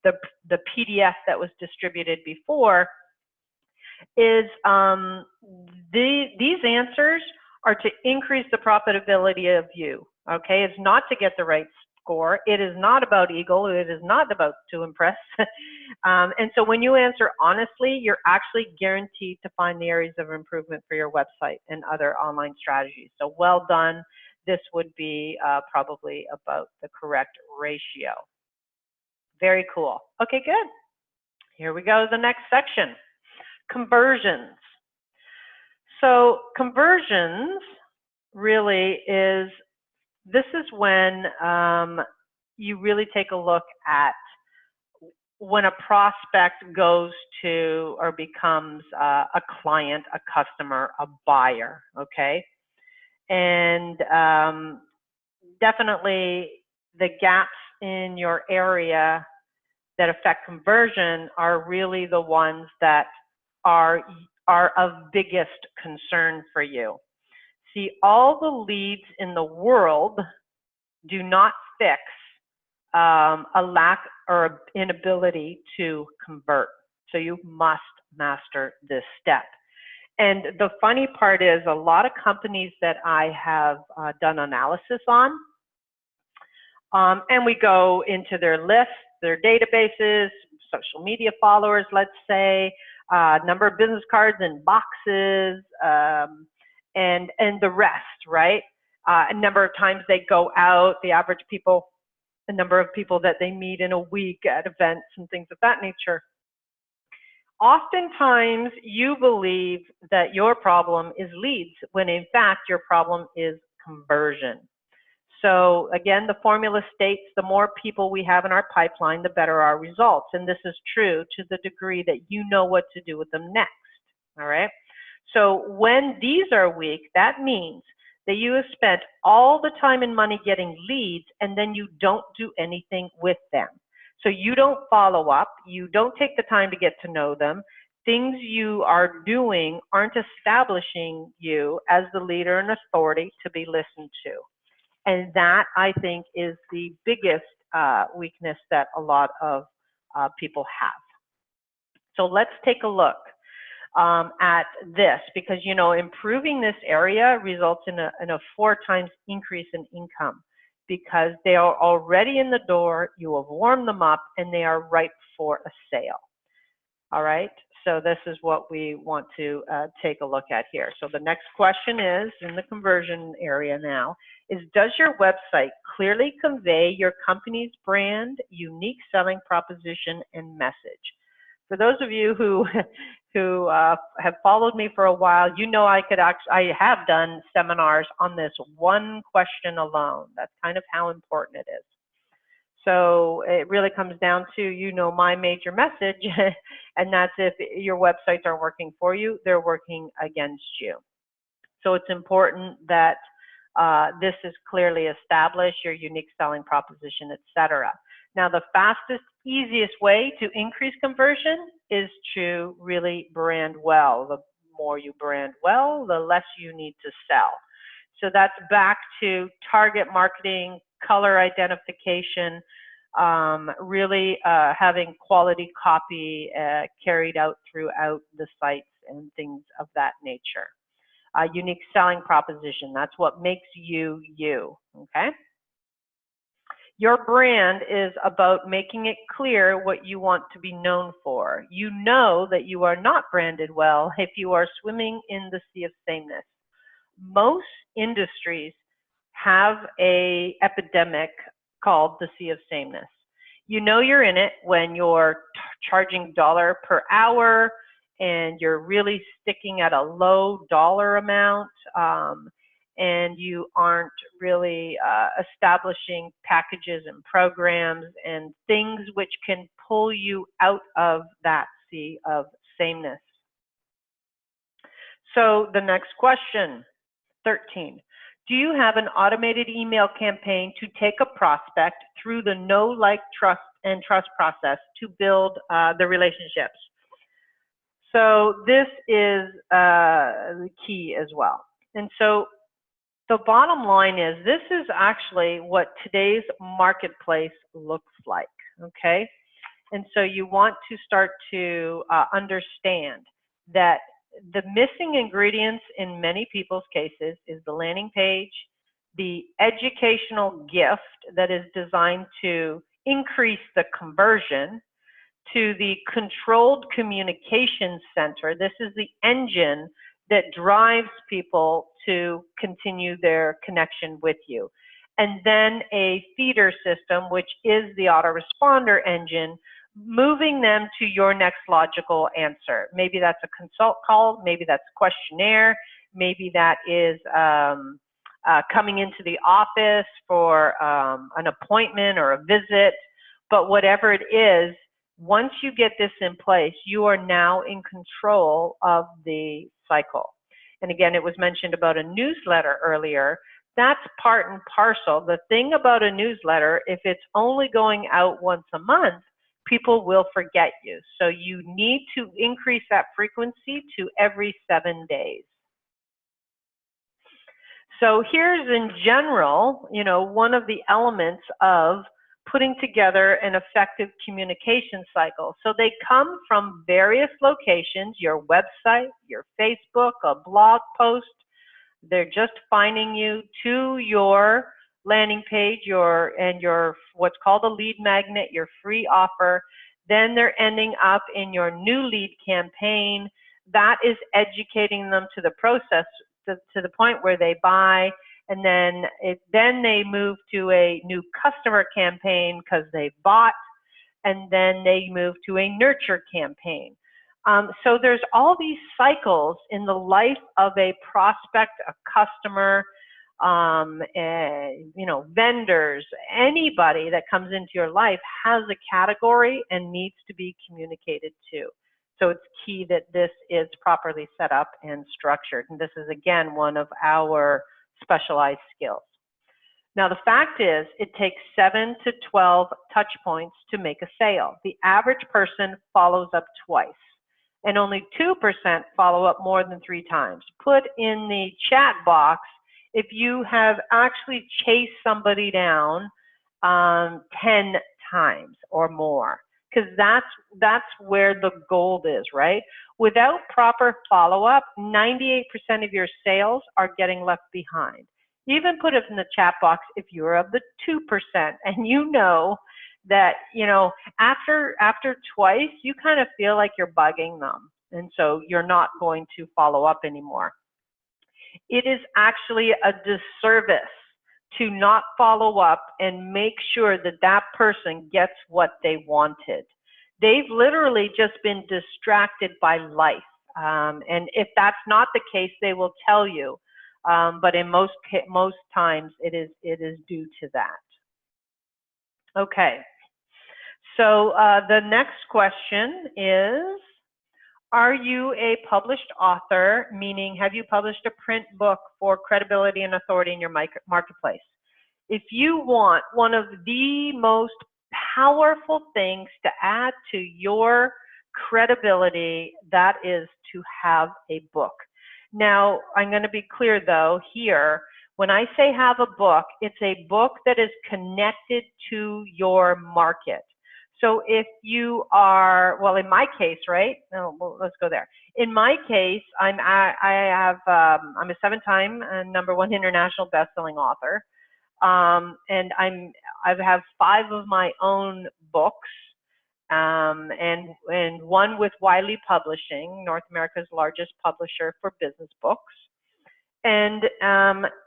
PDF that was distributed before, is these answers are to increase the profitability of you, okay? It's not to get the right score. It is not about ego. It is not about to impress. And so when you answer honestly, you're actually guaranteed to find the areas of improvement for your website and other online strategies. So well done. This would be probably about the correct ratio. Very cool. Okay, good. Here we go, the next section. Conversions. So conversions really is, this is when you really take a look at when a prospect goes to or becomes a client, a customer, a buyer, okay? And definitely the gaps in your area that affect conversion are really the ones that are of biggest concern for you. See, all the leads in the world do not fix a lack or inability to convert. So you must master this step. And the funny part is a lot of companies that I have done analysis on, and we go into their lists, their databases, social media followers, let's say, number of business cards and boxes, and the rest, right? A number of times they go out, the average people, the number of people that they meet in a week at events and things of that nature. Oftentimes, you believe that your problem is leads when in fact your problem is conversion. So again, the formula states the more people we have in our pipeline, the better our results. And this is true to the degree that you know what to do with them next. All right. So when these are weak, that means that you have spent all the time and money getting leads and then you don't do anything with them. So you don't follow up, you don't take the time to get to know them. Things you are doing aren't establishing you as the leader and authority to be listened to. And that, I think, is the biggest weakness that a lot of people have. So let's take a look at this, because, you know, improving this area results in a 4 times increase in income, because they are already in the door, you have warmed them up, and they are ripe for a sale. All right, so this is what we want to take a look at here. So the next question is, in the conversion area now, is does your website clearly convey your company's brand, unique selling proposition, and message? For those of you who have followed me for a while, you know I have done seminars on this one question alone. That's kind of how important it is. So it really comes down to, you know, my major message, and that's if your websites aren't working for you, they're working against you. So it's important that this is clearly established, your unique selling proposition, etc. Now, the fastest, easiest way to increase conversion is to really brand well. The more you brand well, the less you need to sell. So that's back to target marketing, color identification, really having quality copy carried out throughout the sites and things of that nature. Unique selling proposition, that's what makes you, you, okay? Your brand is about making it clear what you want to be known for. You know that you are not branded well if you are swimming in the sea of sameness. Most industries have an epidemic called the sea of sameness. You know you're in it when you're charging $1 per hour and you're really sticking at a low dollar amount, and you aren't really establishing packages and programs and things which can pull you out of that sea of sameness. So the next question, 13. Do you have an automated email campaign to take a prospect through the know, like, trust, and trust process to build the relationships? So this is the key as well. And so the bottom line is, this is actually what today's marketplace looks like, okay? And so you want to start to understand that the missing ingredients in many people's cases is the landing page, the educational gift that is designed to increase the conversion, to the controlled communication center. This is the engine that drives people to continue their connection with you. And then a feeder system, which is the autoresponder engine, moving them to your next logical answer. Maybe that's a consult call, maybe that's a questionnaire, maybe that is coming into the office for an appointment or a visit. But whatever it is, once you get this in place, you are now in control of the cycle. And again, it was mentioned about a newsletter earlier. That's part and parcel. The thing about a newsletter, if it's only going out once a month, people will forget you. So you need to increase that frequency to every 7 days. So here's, in general, you know, one of the elements of putting together an effective communication cycle. So they come from various locations, your website, your Facebook, a blog post. They're just finding you to your landing page, your what's called a lead magnet, your free offer. Then they're ending up in your new lead campaign. That is educating them to the process, to the point where they buy. And then they move to a new customer campaign because they bought, and then they move to a nurture campaign. So there's all these cycles in the life of a prospect, a customer, vendors, anybody that comes into your life has a category and needs to be communicated to. So it's key that this is properly set up and structured. And this is, again, one of our specialized skills. Now, the fact is, it takes 7 to 12 touch points to make a sale. The average person follows up twice, and only 2% follow up more than 3 times. Put in the chat box if you have actually chased somebody down 10 times or more, because that's where the gold is, right? Without proper follow-up, 98% of your sales are getting left behind. Even put it in the chat box if you're of the 2%, and you know that, after twice, you kind of feel like you're bugging them, and so you're not going to follow up anymore. It is actually a disservice to not follow up and make sure that that person gets what they wanted. They've literally just been distracted by life. And if that's not the case, they will tell you. But in most times, it is due to that. Okay. So the next question is, are you a published author, meaning have you published a print book for credibility and authority in your marketplace? If you want one of the most powerful things to add to your credibility, that is to have a book. Now, I'm going to be clear though here, when I say have a book, it's a book that is connected to your market. So if you are, well, in my case, right? No, well, let's go there. In my case, I'm a 7-time #1 international best-selling author, and I have 5 of my own books, and one with Wiley Publishing, North America's largest publisher for business books. And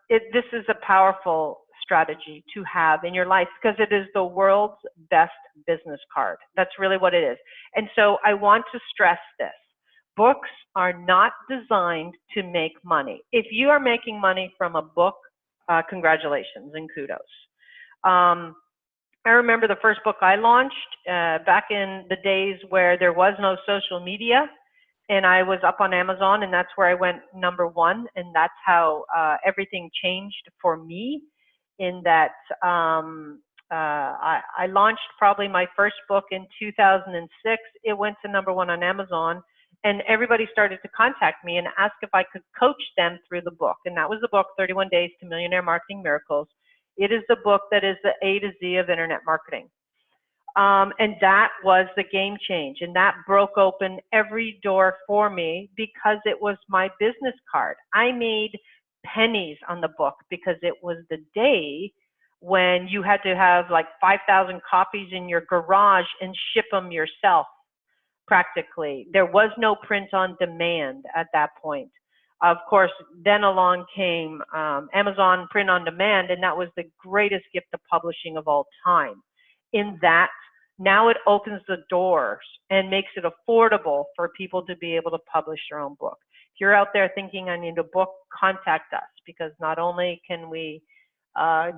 this is a powerful strategy to have in your life because it is the world's best business card. That's really what it is. And so I want to stress this. Books are not designed to make money. If you are making money from a book, congratulations and kudos. I remember the first book I launched back in the days where there was no social media, and I was up on Amazon, and that's where I went #1, and that's how everything changed for me. In that I launched probably my first book in 2006. It went to #1 on Amazon, and everybody started to contact me and ask if I could coach them through the book. And that was the book, 31 Days to Millionaire Marketing Miracles. It is the book that is the A to Z of internet marketing. And that was the game change. And that broke open every door for me because it was my business card. I made pennies on the book because it was the day when you had to have like 5,000 copies in your garage and ship them yourself, practically. There was no print on demand at that point. Of course, then along came Amazon print on demand, and that was the greatest gift of publishing of all time. In that, now it opens the doors and makes it affordable for people to be able to publish their own book. If you're out there thinking I need a book, contact us, because not only can we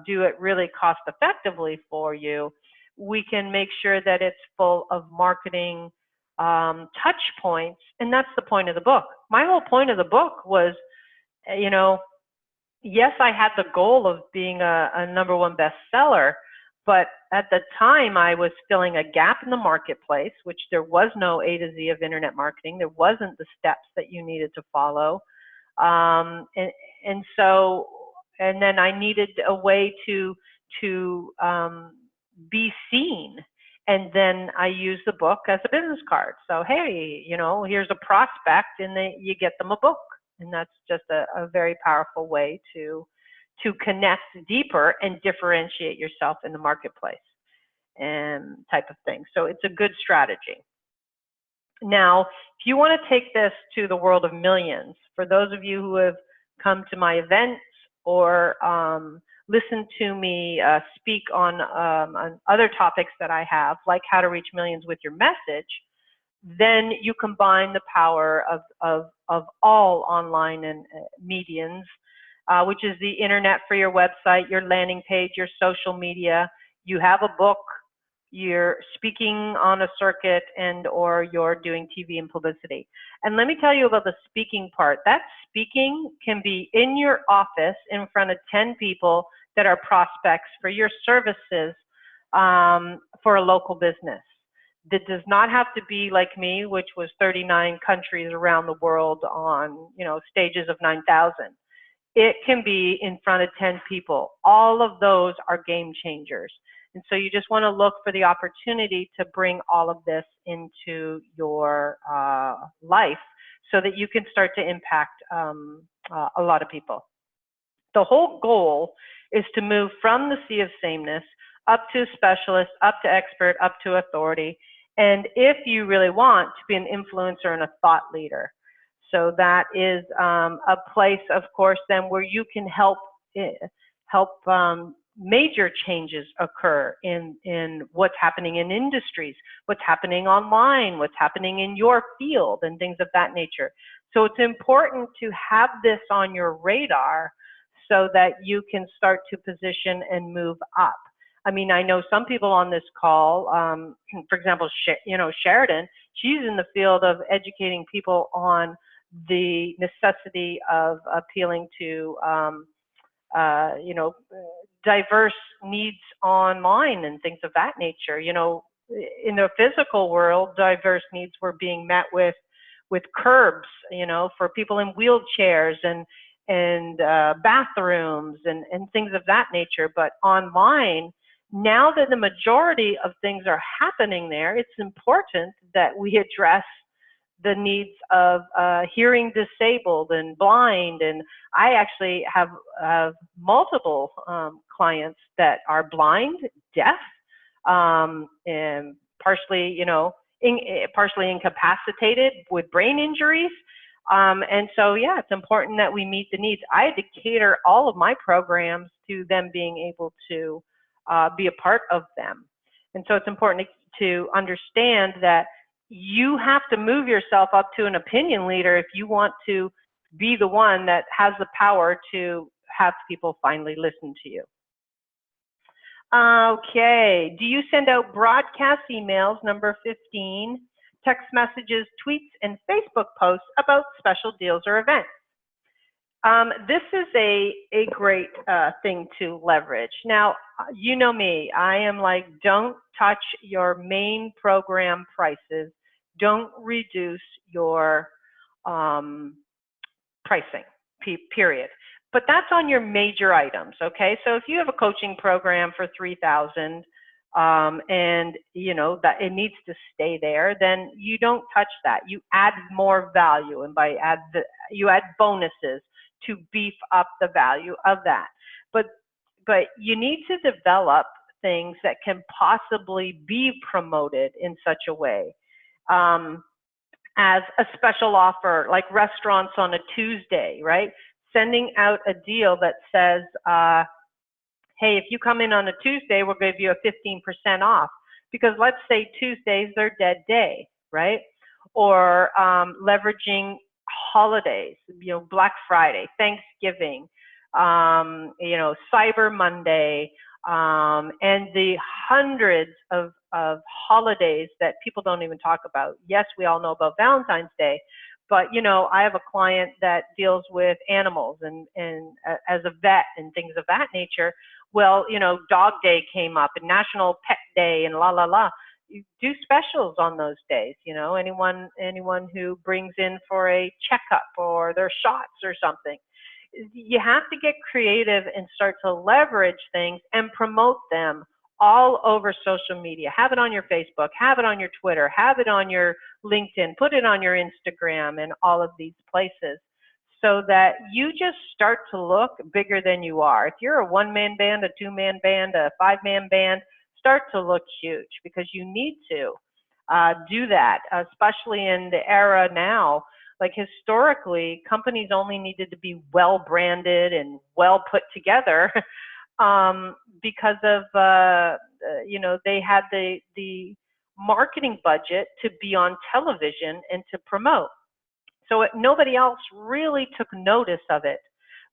do it really cost effectively for you, we can make sure that it's full of marketing touch points, and that's the point of the book. My whole point of the book was, yes, I had the goal of being a #1 bestseller, but at the time I was filling a gap in the marketplace, which there was no A to Z of internet marketing. There wasn't the steps that you needed to follow. And then I needed a way to be seen. And then I use the book as a business card. So, hey, here's a prospect, and then you get them a book. And that's just a very powerful way to connect deeper and differentiate yourself in the marketplace and type of thing. So it's a good strategy. Now, if you want to take this to the world of millions, for those of you who have come to my events or listen to me speak on other topics that I have, like how to reach millions with your message, then you combine the power of all online and mediums, which is the internet for your website, your landing page, your social media. You have a book, you're speaking on a circuit, and or you're doing TV and publicity. And let me tell you about the speaking part. That speaking can be in your office in front of 10 people that are prospects for your services for a local business. That does not have to be like me, which was 39 countries around the world on, you know, stages of 9,000. It can be in front of 10 people. All of those are game changers. And so you just want to look for the opportunity to bring all of this into your life so that you can start to impact a lot of people. The whole goal is to move from the sea of sameness up to specialist, up to expert, up to authority. And if you really want to be an influencer and a thought leader. So that is a place, of course, then where you can help major changes occur in what's happening in industries, what's happening online, what's happening in your field, and things of that nature. So it's important to have this on your radar so that you can start to position and move up. I mean, I know some people on this call, for example, Sheridan, she's in the field of educating people on the necessity of appealing to, diverse needs online and things of that nature. You know, in the physical world, diverse needs were being met with curbs, you know, for people in wheelchairs and bathrooms and things of that nature. But online, now that the majority of things are happening there, it's important that we address the needs of hearing disabled and blind. And I actually have multiple clients that are blind, deaf, and partially, partially incapacitated with brain injuries. And so, yeah, it's important that we meet the needs. I had to cater all of my programs to them being able to be a part of them. And so it's important to understand that you have to move yourself up to an opinion leader if you want to be the one that has the power to have people finally listen to you. Okay, do you send out broadcast emails, number 15, text messages, tweets, and Facebook posts about special deals or events? This is a great thing to leverage. Now, you know me, I am like, don't touch your main program prices. Don't reduce your pricing, period. But that's on your major items, okay? So if you have a coaching program for $3,000 and you know that it needs to stay there, then you don't touch that. You add more value, and by you add bonuses to beef up the value of that. But you need to develop things that can possibly be promoted in such a way as a special offer, like restaurants on a Tuesday, right? Sending out a deal that says, hey, if you come in on a Tuesday, we'll give you a 15% off. Because let's say Tuesday's their dead day, right? Or leveraging holidays, you know, Black Friday, Thanksgiving, you know, Cyber Monday, and the hundreds of holidays that people don't even talk about. Yes, we all know about Valentine's Day, but you know, I have a client that deals with animals and as a vet and things of that nature. Well, you know, Dog Day came up and National Pet Day and la la la. You do specials on those days, you know, anyone who brings in for a checkup or their shots or something. You have to get creative and start to leverage things and promote them all over social media. Have it on your Facebook, have it on your Twitter, have it on your LinkedIn, put it on your Instagram and all of these places so that you just start to look bigger than you are. If you're a one-man band, a two-man band, a five-man band, start to look huge because you need to do that, especially in the era now. Like historically, companies only needed to be well branded and well put together because of, you know, they had the marketing budget to be on television and to promote. So nobody else really took notice of it.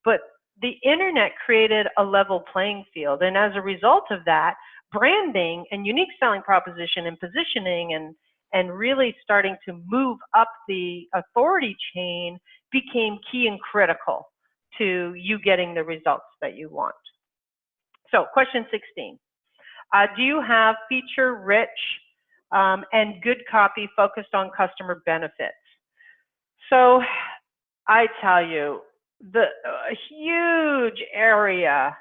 But the internet created a level playing field. And as a result of that, branding and unique selling proposition and positioning and really starting to move up the authority chain became key and critical to you getting the results that you want. So question 16, do you have feature-rich and good copy focused on customer benefits? So I tell you, the huge area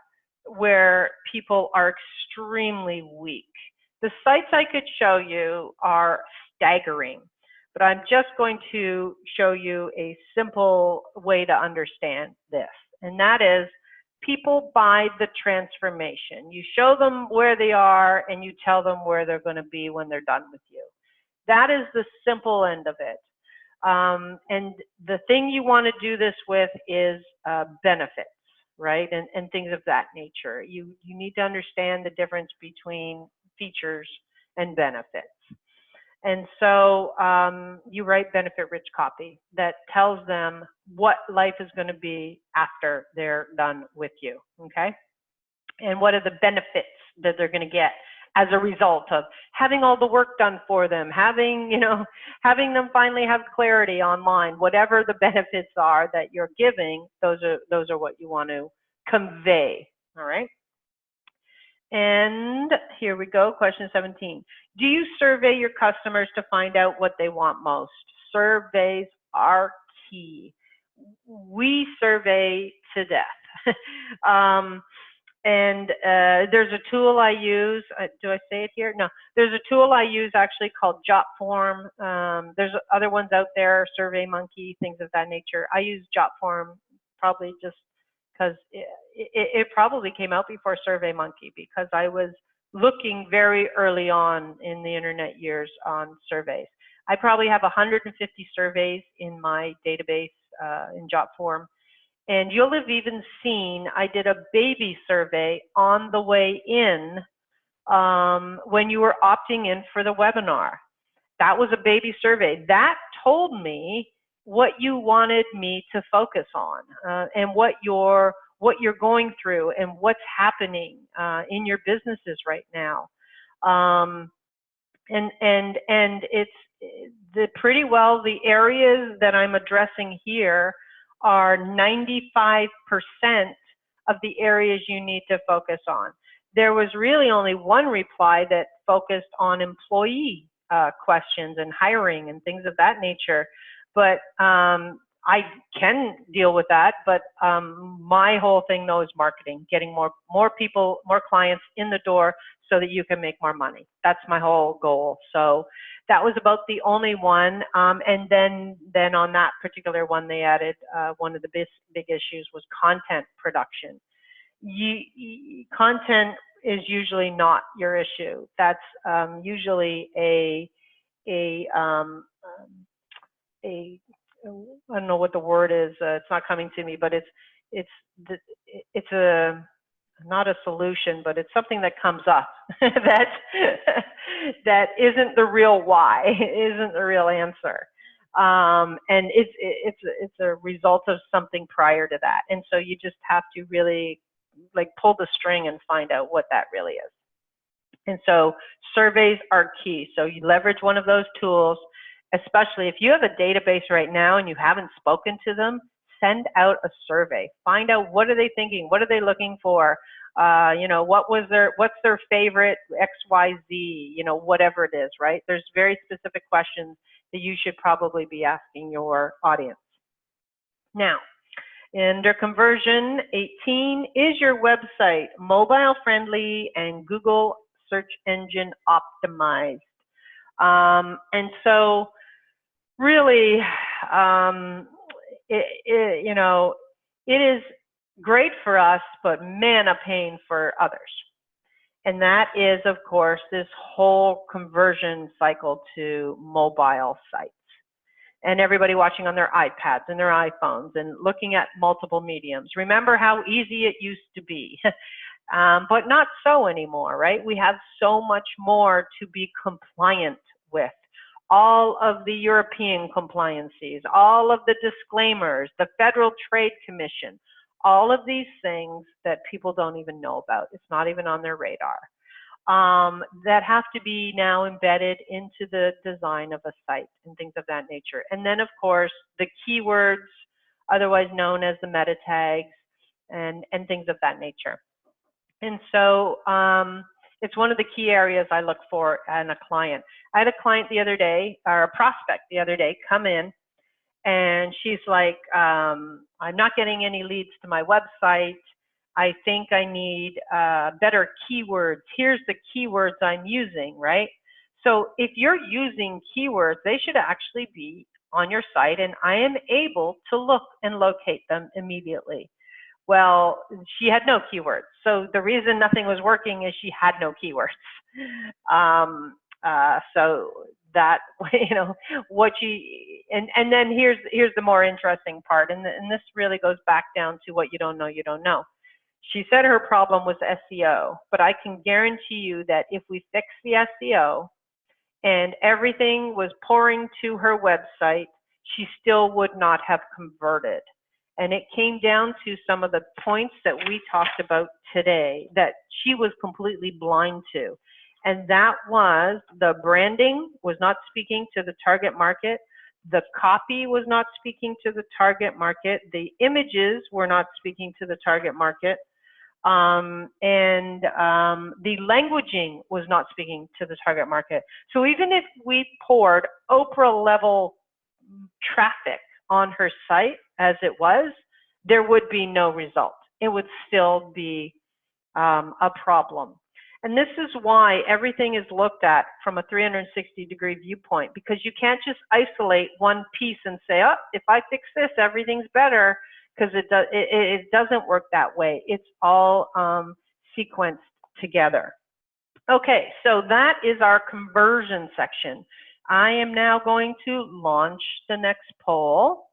where people are extremely weak. The sites I could show you are staggering, but I'm just going to show you a simple way to understand this, and that is people buy the transformation. You show them where they are and you tell them where they're going to be when they're done with you. That is the simple end of it. And the thing you want to do this with is benefits, right? And things of that nature. You need to understand the difference between features and benefits. And so you write benefit-rich copy that tells them what life is going to be after they're done with you, okay? And what are the benefits that they're going to get as a result of having all the work done for them, having them finally have clarity online, whatever the benefits are that you're giving, those are what you want to convey, all right? And here we go, question 17. Do you survey your customers to find out what they want most? Surveys are key. We survey to death. And there's a tool I use. Do I say it here? No. There's a tool I use actually called Jotform. There's other ones out there, SurveyMonkey, things of that nature. I use Jotform probably just because it probably came out before SurveyMonkey, because I was looking very early on in the internet years on surveys. I probably have 150 surveys in my database in Jotform. And you'll have even seen, I did a baby survey on the way in when you were opting in for the webinar. That was a baby survey. That told me what you wanted me to focus on and what you're going through and what's happening in your businesses right now. And it's pretty well the areas that I'm addressing here are 95% of the areas you need to focus on. There was really only one reply that focused on employee questions and hiring and things of that nature. But I can deal with that, but my whole thing though is marketing, getting more people, more clients in the door so that you can make more money. That's my whole goal. So that was about the only one. And then on that particular one, they added one of the big issues was content production. Content is usually not your issue. That's usually I don't know what the word is. It's not coming to me, but it's not a solution, but it's something that comes up that isn't the real why, isn't the real answer, and it's a result of something prior to that. And so you just have to really like pull the string and find out what that really is. And so surveys are key. So you leverage one of those tools. Especially if you have a database right now and you haven't spoken to them, send out a survey. Find out what are they thinking, what are they looking for, what's their favorite XYZ, whatever it is, right? There's very specific questions that you should probably be asking your audience. Now, under conversion 18, is your website mobile friendly and Google search engine optimized? And so really, it is great for us, but man, a pain for others. And that is, of course, this whole conversion cycle to mobile sites. And everybody watching on their iPads and their iPhones and looking at multiple mediums. Remember how easy it used to be. but not so anymore, right? We have so much more to be compliant with. All of the European compliances, all of the disclaimers, the Federal Trade Commission, all of these things that people don't even know about. It's not even on their radar. That have to be now embedded into the design of a site and things of that nature. And then, of course, the keywords, otherwise known as the meta tags, and things of that nature. And so it's one of the key areas I look for in a client. I had a client the other day, or a prospect the other day, come in, and she's like, I'm not getting any leads to my website. I think I need better keywords. Here's the keywords I'm using, right? So if you're using keywords, they should actually be on your site, and I am able to look and locate them immediately. Well, she had no keywords. So the reason nothing was working is she had no keywords. So that, you know, what she, and then here's the more interesting part, and this really goes back down to what you don't know, you don't know. She said her problem was SEO, but I can guarantee you that if we fix the SEO and everything was pouring to her website, she still would not have converted. And it came down to some of the points that we talked about today that she was completely blind to. And that was the branding was not speaking to the target market. The copy was not speaking to the target market. The images were not speaking to the target market. The languaging was not speaking to the target market. So even if we poured Oprah level traffic on her site as it was, there would be no result. It would still be a problem. And this is why everything is looked at from a 360-degree viewpoint, because you can't just isolate one piece and say, oh, if I fix this, everything's better, because it doesn't work that way. It's all sequenced together. Okay, so that is our conversion section. I am now going to launch the next poll.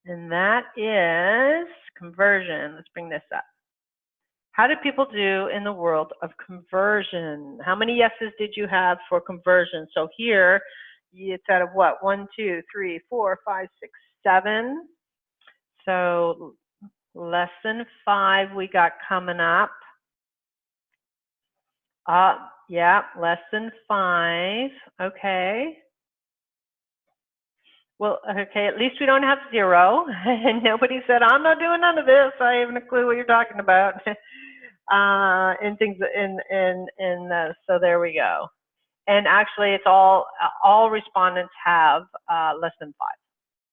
And that is conversion. Let's bring this up. How did people do in the world of conversion? How many yeses did you have for conversion? So here, it's out of what? 1, 2, 3, 4, 5, 6, 7. So less than 5 we got coming up. Yeah, less than 5. Okay. Well, okay, at least we don't have 0. And nobody said, I'm not doing none of this. I haven't a clue what you're talking about. And things, so there we go. And actually, it's all respondents have less than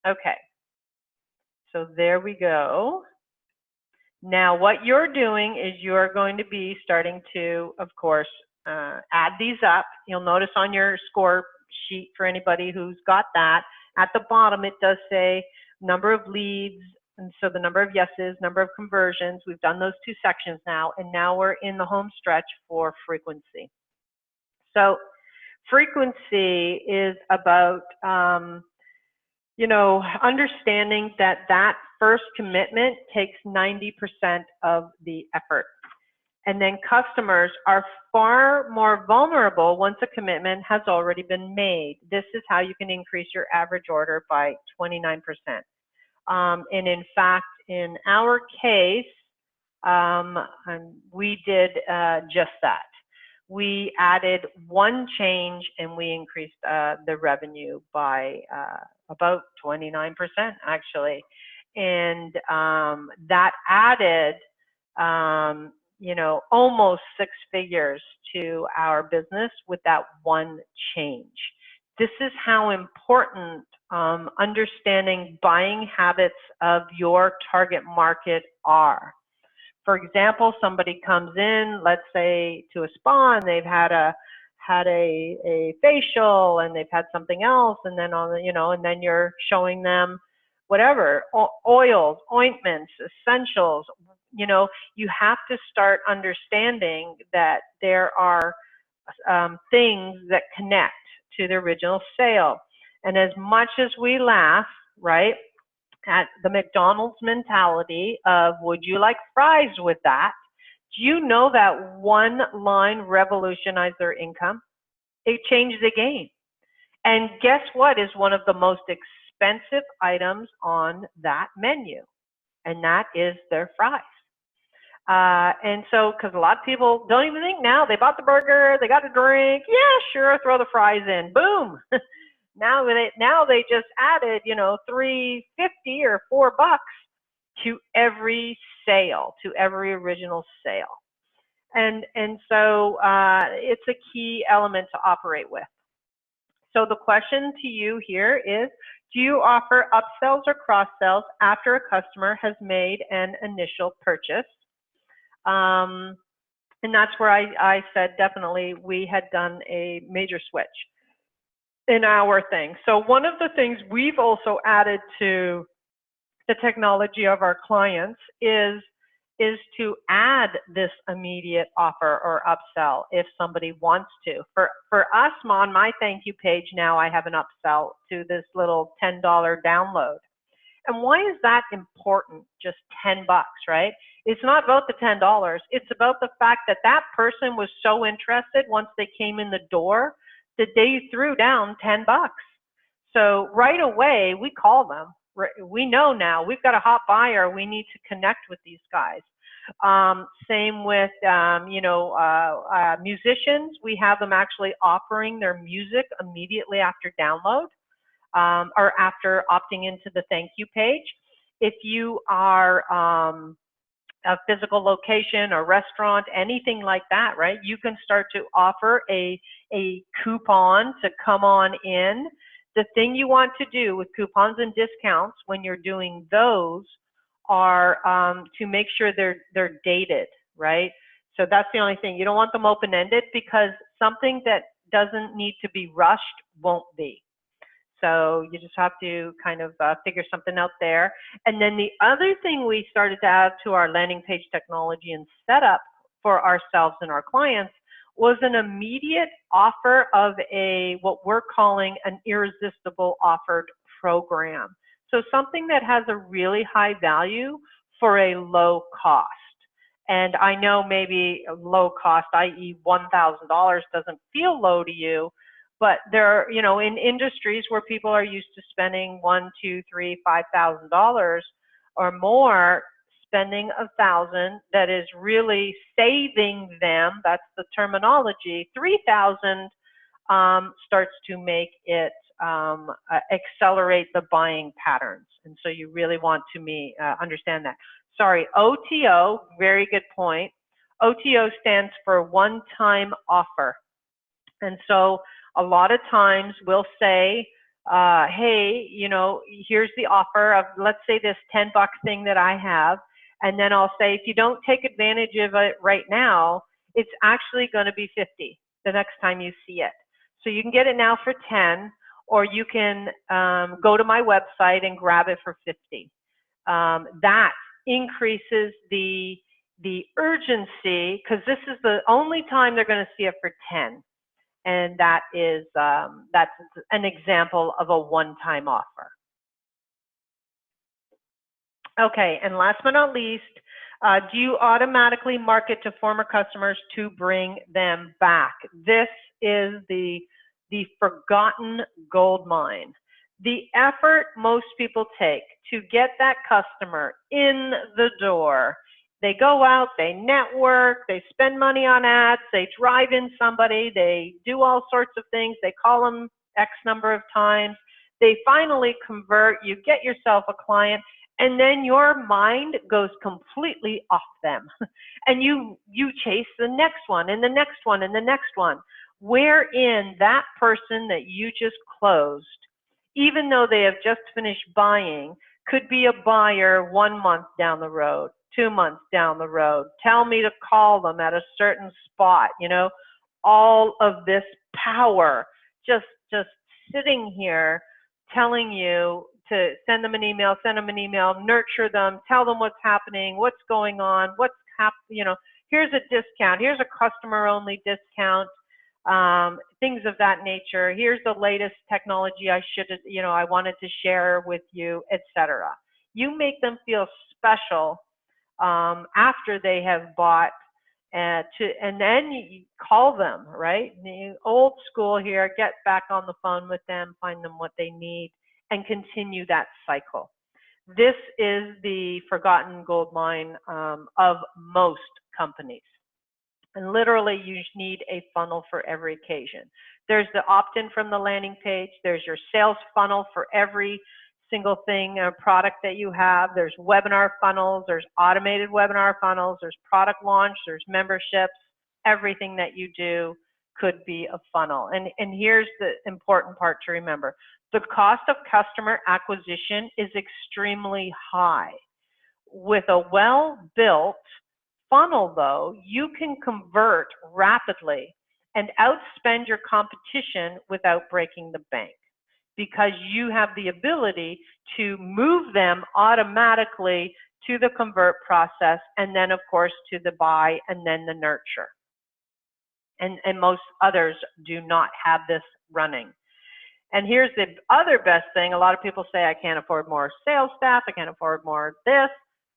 5. Okay. So there we go. Now, what you're doing is you're going to be starting to, of course, add these up. You'll notice on your score sheet for anybody who's got that, at the bottom, it does say number of leads, and so the number of yeses, number of conversions. We've done those 2 sections now, and now we're in the home stretch for frequency. So frequency is about, you know, understanding that that first commitment takes 90% of the effort. And then customers are far more vulnerable once a commitment has already been made. This is how you can increase your average order by 29%. And in fact, in our case, we did just that. We added 1 change and we increased the revenue by about 29% actually. And that added, you know, almost 6 figures to our business with that 1 change. This is how important understanding buying habits of your target market are. For example, somebody comes in, let's say to a spa, and they've had a facial, and they've had something else, and then and then you're showing them whatever, oils, ointments, essentials. You know, you have to start understanding that there are things that connect to the original sale. And as much as we laugh, right, at the McDonald's mentality of, would you like fries with that? Do you know that one line revolutionized their income? It changed the game. And guess what is one of the most expensive items on that menu? And that is their fries. And so, because a lot of people don't even think now, they bought the burger, they got a drink, yeah, sure, throw the fries in, boom. Now they just added, you know, $3.50 or $4 to every sale, to every original sale. And so it's a key element to operate with. So the question to you here is, do you offer upsells or cross-sells after a customer has made an initial purchase? And that's where I said definitely we had done a major switch in our thing. So one of the things we've also added to the technology of our clients is to add this immediate offer or upsell if somebody wants to. For us, on my thank you page now, I have an upsell to this little $10 download. And why is that important? Just $10, right? It's not about the $10. It's about the fact that that person was so interested once they came in the door that they threw down $10. So right away, we call them. We know now we've got a hot buyer. We need to connect with these guys. Same with, musicians. We have them actually offering their music immediately after download. Or after opting into the thank you page. If you are a physical location or restaurant, anything like that, right? You can start to offer a coupon to come on in. The thing you want to do with coupons and discounts when you're doing those are to make sure they're dated, right? So that's the only thing. You don't want them open-ended because something that doesn't need to be rushed won't be. So you just have to kind of figure something out there. And then the other thing we started to add to our landing page technology and setup for ourselves and our clients was an immediate offer of what we're calling an irresistible offered program. So something that has a really high value for a low cost. And I know maybe low cost, i.e. $1,000 doesn't feel low to you, but there are, in industries where people are used to spending $1,000, $2,000, $3,000, $5,000 or more, spending $1,000 that is really saving them, that's the terminology, $3,000 starts to make it accelerate the buying patterns. And so you really want to understand that. Sorry, OTO, very good point. OTO stands for one-time offer. And so a lot of times we'll say, hey, here's the offer of, let's say, this $10 thing that I have. And then I'll say, if you don't take advantage of it right now, it's actually going to be 50 the next time you see it. So you can get it now for 10, or you can go to my website and grab it for 50. That increases the urgency, because this is the only time they're going to see it for 10. And that's an example of a one-time offer. Okay, and last but not least, do you automatically market to former customers to bring them back? This is the forgotten gold mine. The effort most people take to get that customer in the door. They go out, they network, they spend money on ads, they drive in somebody, they do all sorts of things, they call them X number of times, they finally convert, you get yourself a client, and then your mind goes completely off them. And you chase the next one, and the next one, and the next one, wherein that person that you just closed, even though they have just finished buying, could be a buyer 1 month down the road, 2 months down the road, tell me to call them at a certain spot, all of this power just sitting here telling you to send them an email, nurture them, tell them what's happening, what's going on, here's a discount, here's a customer only discount, things of that nature. Here's the latest technology I wanted to share with you, etc. You make them feel special after they have bought and then you call them, right? Old school here, get back on the phone with them, find them what they need, and continue that cycle. This is the forgotten gold mine of most companies. And literally, you need a funnel for every occasion. There's the opt-in from the landing page. There's your sales funnel for every single thing, product that you have. There's webinar funnels. There's automated webinar funnels. There's product launch. There's memberships. Everything that you do could be a funnel. And here's the important part to remember. The cost of customer acquisition is extremely high. With a well-built funnel, though, you can convert rapidly and outspend your competition without breaking the bank, because you have the ability to move them automatically to the convert process, and then, of course, to the buy and then the nurture. And most others do not have this running. And here's the other best thing. A lot of people say, I can't afford more sales staff, I can't afford more this.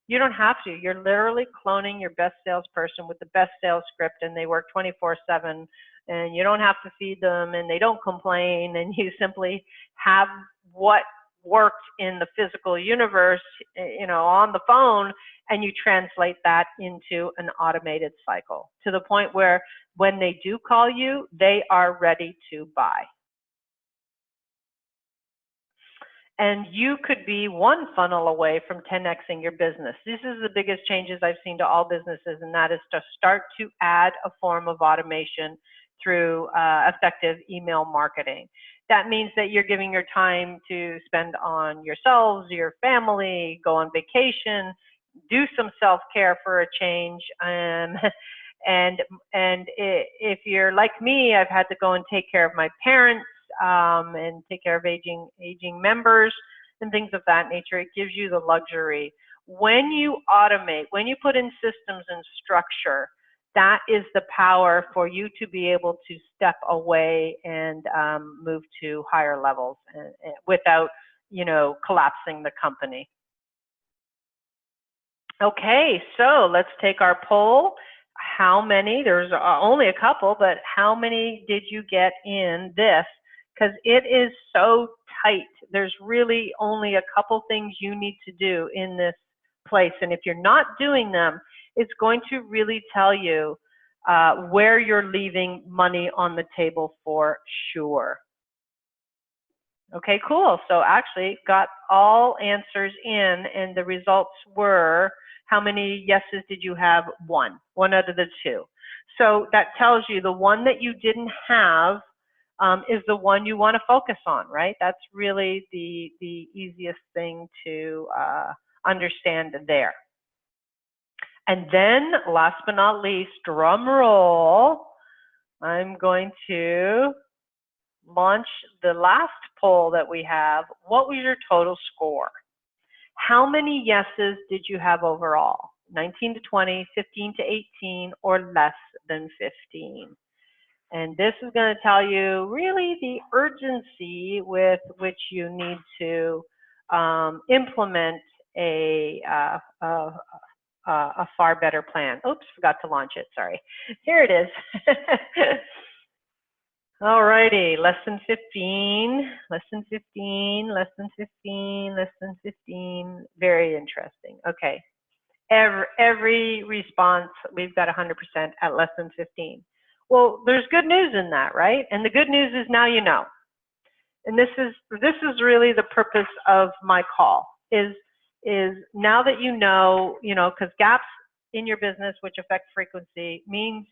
You don't have to. You're literally cloning your best salesperson with the best sales script, and they work 24/7, and you don't have to feed them, and they don't complain, and you simply have what worked in the physical universe, on the phone, and you translate that into an automated cycle to the point where when they do call you, they are ready to buy. And you could be one funnel away from 10xing your business. This is the biggest changes I've seen to all businesses, and that is to start to add a form of automation through effective email marketing. That means that you're giving your time to spend on yourselves, your family, go on vacation, do some self-care for a change. And if you're like me, I've had to go and take care of my parents, and take care of aging members and things of that nature. It gives you the luxury. When you automate, when you put in systems and structure, that is the power for you to be able to step away and move to higher levels without, collapsing the company. Okay, so let's take our poll. How many, there's only a couple, but how many did you get in this? Because it is so tight. There's really only a couple things you need to do in this place. And if you're not doing them, it's going to really tell you where you're leaving money on the table for sure. Okay, cool. So actually got all answers in, and the results were, how many yeses did you have? One out of the two. So that tells you the one that you didn't have is the one you want to focus on, right? That's really the easiest thing to understand there. And then, last but not least, drum roll, I'm going to launch the last poll that we have. What was your total score? How many yeses did you have overall? 19 to 20, 15 to 18, or less than 15? And this is going to tell you really the urgency with which you need to implement a far better plan. Oops, forgot to launch it, sorry. Here it is. All righty, lesson 15, lesson 15, lesson 15, lesson 15. Very interesting. Okay, every response, we've got 100% at lesson 15. Well, there's good news in that, right? And the good news is now you know. And this is really the purpose of my call, is now that you know, because gaps in your business, which affect frequency, means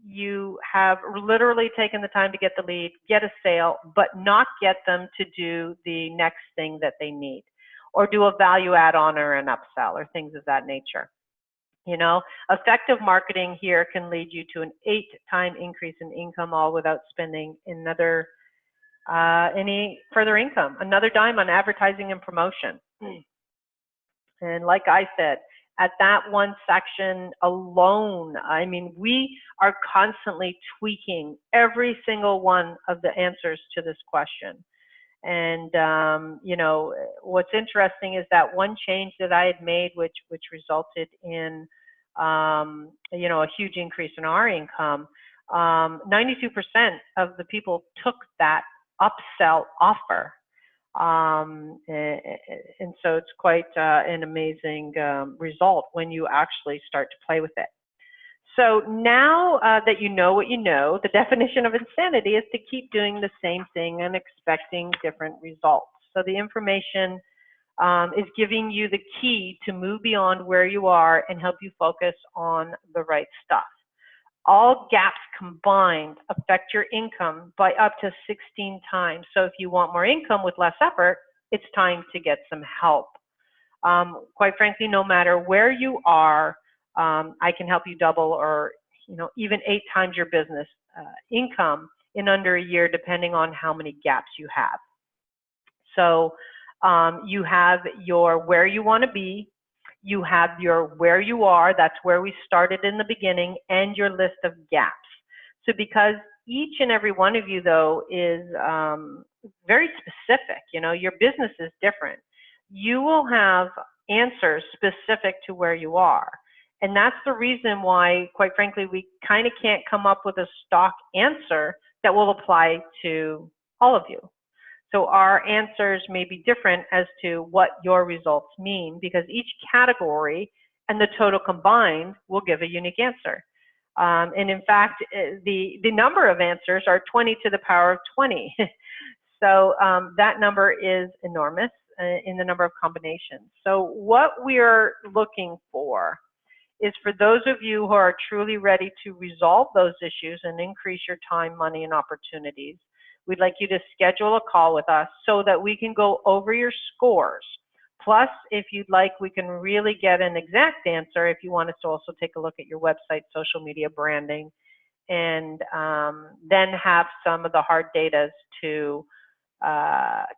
you have literally taken the time to get the lead, get a sale, but not get them to do the next thing that they need, or do a value add-on or an upsell or things of that nature. Effective marketing here can lead you to an 8-time increase in income, all without spending any further income, another dime on advertising and promotion. And like I said, at that one section alone, I mean, we are constantly tweaking every single one of the answers to this question. And, what's interesting is that one change that I had made, which resulted in you know, a huge increase in our income. 92% of the people took that upsell offer. And so it's quite an amazing result when you actually start to play with it. So now that you know what you know, the definition of insanity is to keep doing the same thing and expecting different results. So the information is giving you the key to move beyond where you are and help you focus on the right stuff. All gaps combined affect your income by up to 16 times. So if you want more income with less effort, it's time to get some help. Quite frankly, no matter where you are, I can help you double or, you know, even 8 times your business income in under a year, depending on how many gaps you have. So you have your where you want to be, you have your where you are, that's where we started in the beginning, and your list of gaps. So because each and every one of you, though, is very specific, you know, your business is different. You will have answers specific to where you are. And that's the reason why, quite frankly, we kind of can't come up with a stock answer that will apply to all of you. So our answers may be different as to what your results mean, because each category and the total combined will give a unique answer. And in fact, the number of answers are 20 to the power of 20. So that number is enormous in the number of combinations. So what we're looking for is for those of you who are truly ready to resolve those issues and increase your time, money, and opportunities. We'd like you to schedule a call with us so that we can go over your scores. Plus, if you'd like, we can really get an exact answer if you want us to also take a look at your website, social media, branding, and then have some of the hard data to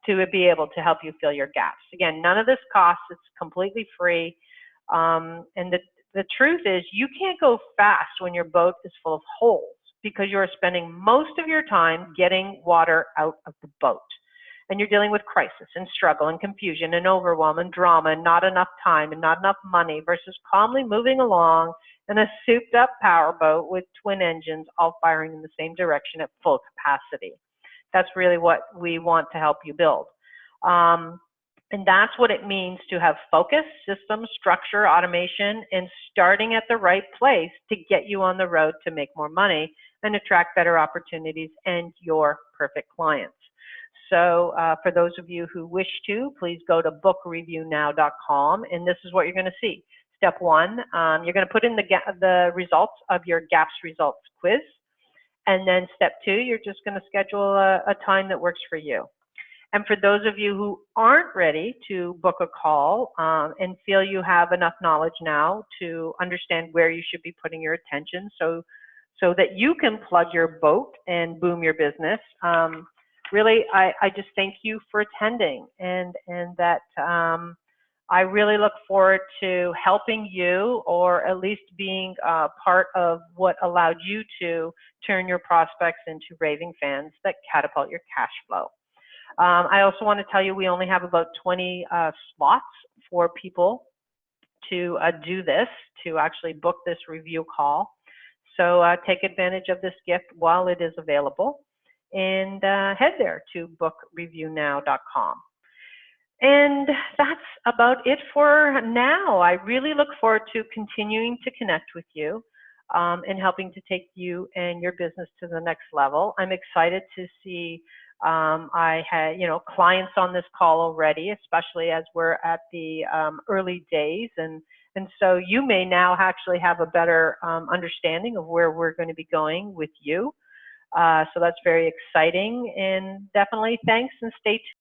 be able to help you fill your gaps. Again, none of this costs. It's completely free. And the truth is you can't go fast when your boat is full of holes, because you're spending most of your time getting water out of the boat. And you're dealing with crisis and struggle and confusion and overwhelm and drama and not enough time and not enough money versus calmly moving along in a souped up powerboat with twin engines all firing in the same direction at full capacity. That's really what we want to help you build. And that's what it means to have focus, system, structure, automation, and starting at the right place to get you on the road to make more money and attract better opportunities and your perfect clients. So for those of you who wish to, please go to bookreviewnow.com, and this is what you're going to see. Step 1, you're going to put in the results of your GAPS results quiz. And then step 2, you're just going to schedule a time that works for you. And for those of you who aren't ready to book a call and feel you have enough knowledge now to understand where you should be putting your attention so that you can plug your boat and boom your business, really, I just thank you for attending, and that I really look forward to helping you, or at least being part of what allowed you to turn your prospects into raving fans that catapult your cash flow. I also want to tell you we only have about 20 slots for people to do this, to actually book this review call. So take advantage of this gift while it is available, and head there to bookreviewnow.com. And that's about it for now. I really look forward to continuing to connect with you and helping to take you and your business to the next level. I'm excited to see I had, clients on this call already, especially as we're at the early days. And so you may now actually have a better understanding of where we're going to be going with you. So that's very exciting, and definitely thanks, and stay tuned.